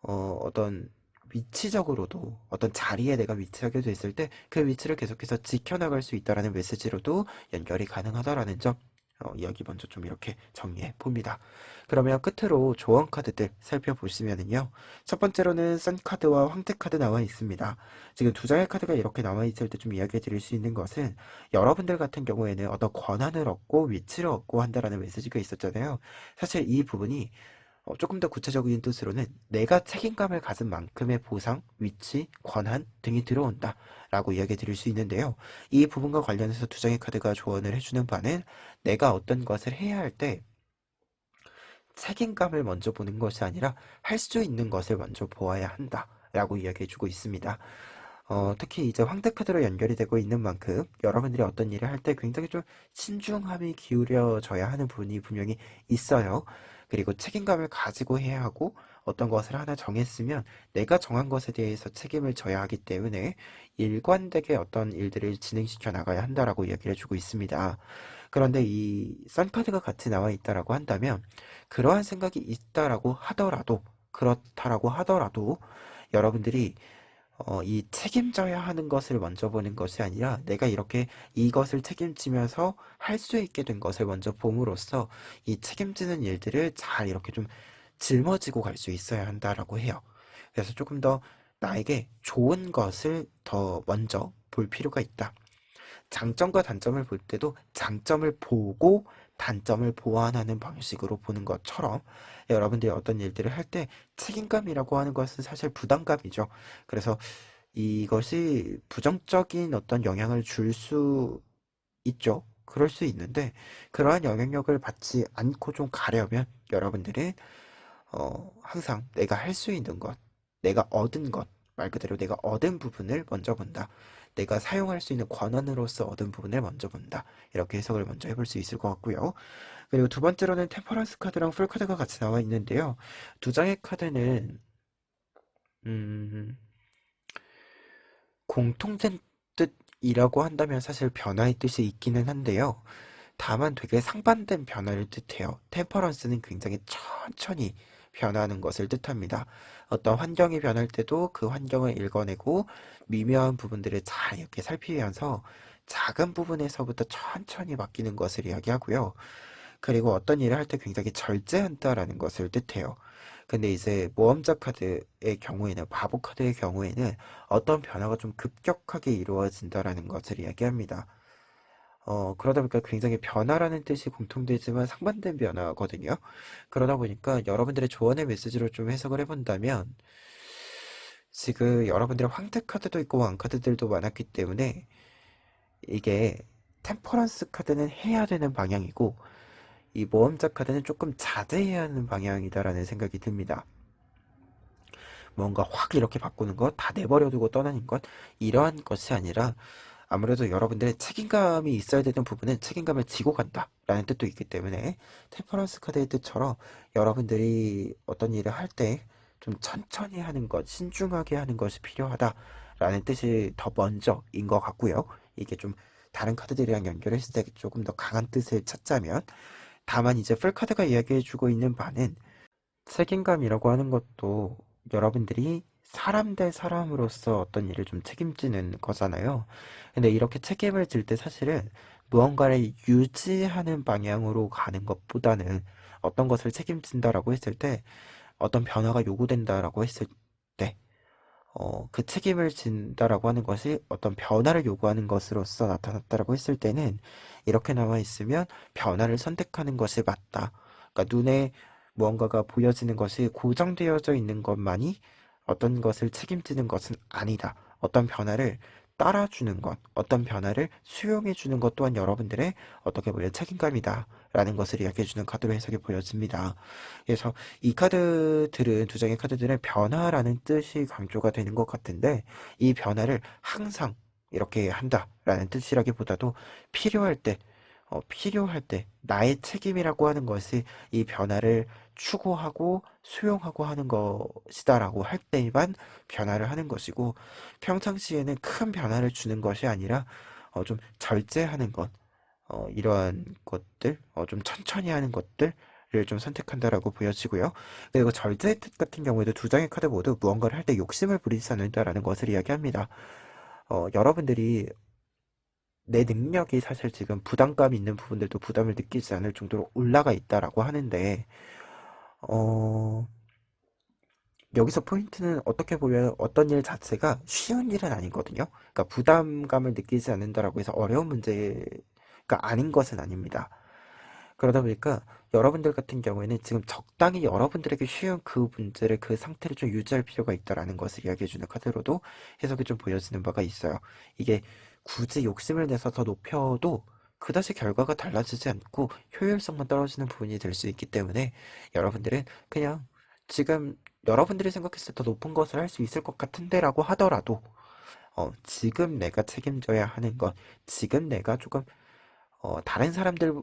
어떤 위치적으로도 어떤 자리에 내가 위치하게 됐을 때 그 위치를 계속해서 지켜나갈 수 있다라는 메시지로도 연결이 가능하다라는 점 이야기 먼저 좀 이렇게 정리해 봅니다. 그러면 끝으로 조언 카드들 살펴보시면은요. 첫 번째로는 선 카드와 황태 카드 나와 있습니다. 지금 두 장의 카드가 이렇게 나와 있을 때 좀 이야기해 드릴 수 있는 것은 여러분들 같은 경우에는 어떤 권한을 얻고 위치를 얻고 한다라는 메시지가 있었잖아요. 사실 이 부분이 조금 더 구체적인 뜻으로는 내가 책임감을 가진 만큼의 보상, 위치, 권한 등이 들어온다 라고 이야기 드릴 수 있는데요. 이 부분과 관련해서 두 장의 카드가 조언을 해주는 바는 내가 어떤 것을 해야 할 때 책임감을 먼저 보는 것이 아니라 할 수 있는 것을 먼저 보아야 한다 라고 이야기해주고 있습니다. 특히 이제 황태 카드로 연결이 되고 있는 만큼 여러분들이 어떤 일을 할 때 굉장히 좀 신중함이 기울여져야 하는 부분이 분명히 있어요. 그리고 책임감을 가지고 해야 하고 어떤 것을 하나 정했으면 내가 정한 것에 대해서 책임을 져야 하기 때문에 일관되게 어떤 일들을 진행시켜 나가야 한다라고 이야기를 해주고 있습니다. 그런데 이 썬카드가 같이 나와 있다라고 한다면 그러한 생각이 있다라고 하더라도 그렇다라고 하더라도 여러분들이 이 책임져야 하는 것을 먼저 보는 것이 아니라 내가 이렇게 이것을 책임지면서 할 수 있게 된 것을 먼저 봄으로써 이 책임지는 일들을 잘 이렇게 좀 짊어지고 갈 수 있어야 한다라고 해요. 그래서 조금 더 나에게 좋은 것을 더 먼저 볼 필요가 있다. 장점과 단점을 볼 때도 장점을 보고 단점을 보완하는 방식으로 보는 것처럼 여러분들이 어떤 일들을 할 때 책임감이라고 하는 것은 사실 부담감이죠. 그래서 이것이 부정적인 어떤 영향을 줄 수 있죠. 그럴 수 있는데 그러한 영향력을 받지 않고 좀 가려면 여러분들은 항상 내가 할 수 있는 것, 내가 얻은 것, 말 그대로 내가 얻은 부분을 먼저 본다. 내가 사용할 수 있는 권한으로서 얻은 부분을 먼저 본다. 이렇게 해석을 먼저 해볼 수 있을 것 같고요. 그리고 두 번째로는 템퍼런스 카드랑 풀 카드가 같이 나와 있는데요. 두 장의 카드는 음, 공통된 뜻이라고 한다면 사실 변화의 뜻이 있기는 한데요. 다만 되게 상반된 변화를 뜻해요. 템퍼런스는 굉장히 천천히 변하는 것을 뜻합니다. 어떤 환경이 변할 때도 그 환경을 읽어내고 미묘한 부분들을 잘 이렇게 살피면서 작은 부분에서부터 천천히 바뀌는 것을 이야기하고요. 그리고 어떤 일을 할 때 굉장히 절제한다라는 것을 뜻해요. 근데 이제 모험자 카드의 경우에는, 바보 카드의 경우에는 어떤 변화가 좀 급격하게 이루어진다라는 것을 이야기합니다. 그러다 보니까 굉장히 변화라는 뜻이 공통되지만 상반된 변화거든요. 그러다 보니까 여러분들의 조언의 메시지로 좀 해석을 해본다면, 지금 여러분들의 황태 카드도 있고 왕 카드들도 많았기 때문에, 이게 템퍼런스 카드는 해야 되는 방향이고, 이 모험자 카드는 조금 자제해야 하는 방향이다라는 생각이 듭니다. 뭔가 확 이렇게 바꾸는 것, 다 내버려두고 떠나는 것, 이러한 것이 아니라 아무래도 여러분들의 책임감이 있어야 되는 부분은 책임감을 지고 간다라는 뜻도 있기 때문에 템퍼런스 카드의 뜻처럼 여러분들이 어떤 일을 할 때 좀 천천히 하는 것, 신중하게 하는 것이 필요하다라는 뜻이 더 먼저인 것 같고요. 이게 좀 다른 카드들이랑 연결했을 때 조금 더 강한 뜻을 찾자면 다만 이제 풀카드가 이야기해주고 있는 바는 책임감이라고 하는 것도 여러분들이 사람 대 사람으로서 어떤 일을 좀 책임지는 거잖아요. 근데 이렇게 책임을 질 때 사실은 무언가를 유지하는 방향으로 가는 것보다는 어떤 것을 책임진다라고 했을 때 어떤 변화가 요구된다라고 했을 때 그 책임을 진다라고 하는 것이 어떤 변화를 요구하는 것으로서 나타났다라고 했을 때는 이렇게 나와 있으면 변화를 선택하는 것이 맞다. 그러니까 눈에 무언가가 보여지는 것이 고정되어져 있는 것만이 어떤 것을 책임지는 것은 아니다. 어떤 변화를 따라주는 것, 어떤 변화를 수용해주는 것 또한 여러분들의 어떻게 보면 책임감이다. 라는 것을 이야기해주는 카드로 해석이 보여집니다. 그래서 이 카드들은, 두 장의 카드들은 변화라는 뜻이 강조가 되는 것 같은데, 이 변화를 항상 이렇게 한다라는 뜻이라기보다도 필요할 때, 필요할 때, 나의 책임이라고 하는 것이 이 변화를 추구하고 수용하고 하는 것이다라고 할 때만 변화를 하는 것이고, 평상시에는 큰 변화를 주는 것이 아니라, 좀 절제하는 것, 이러한 것들, 좀 천천히 하는 것들, 좀 선택한다라고 보여지고요. 그리고 절제 혜택 같은 경우에도 두 장의 카드 모두 무언가를 할 때 욕심을 부리지 않는다라는 것을 이야기합니다. 여러분들이 내 능력이 사실 지금 부담감 있는 부분들도 부담을 느끼지 않을 정도로 올라가 있다라고 하는데, 어, 여기서 포인트는 어떻게 보면 어떤 일 자체가 쉬운 일은 아니거든요. 그러니까 부담감을 느끼지 않는다라고 해서 어려운 문제가 아닌 것은 아닙니다. 그러다 보니까 여러분들 같은 경우에는 지금 적당히 여러분들에게 쉬운 그 문제를 그 상태를 좀 유지할 필요가 있다라는 것을 이야기해주는 카드로도 해석이 좀 보여지는 바가 있어요. 이게 굳이 욕심을 내서 더 높여도 그다지 결과가 달라지지 않고 효율성만 떨어지는 부분이 될 수 있기 때문에 여러분들은 그냥 지금 여러분들이 생각했을 때 더 높은 것을 할 수 있을 것 같은데라고 하더라도 지금 내가 책임져야 하는 것, 지금 내가 조금 다른 사람들이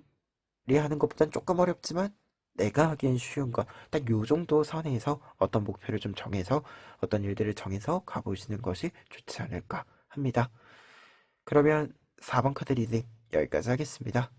하는 것보단 조금 어렵지만 내가 하기엔 쉬운 것, 딱 요 정도 선에서 어떤 목표를 좀 정해서 어떤 일들을 정해서 가보시는 것이 좋지 않을까 합니다. 그러면 4번 카드 리딩 여기까지 하겠습니다.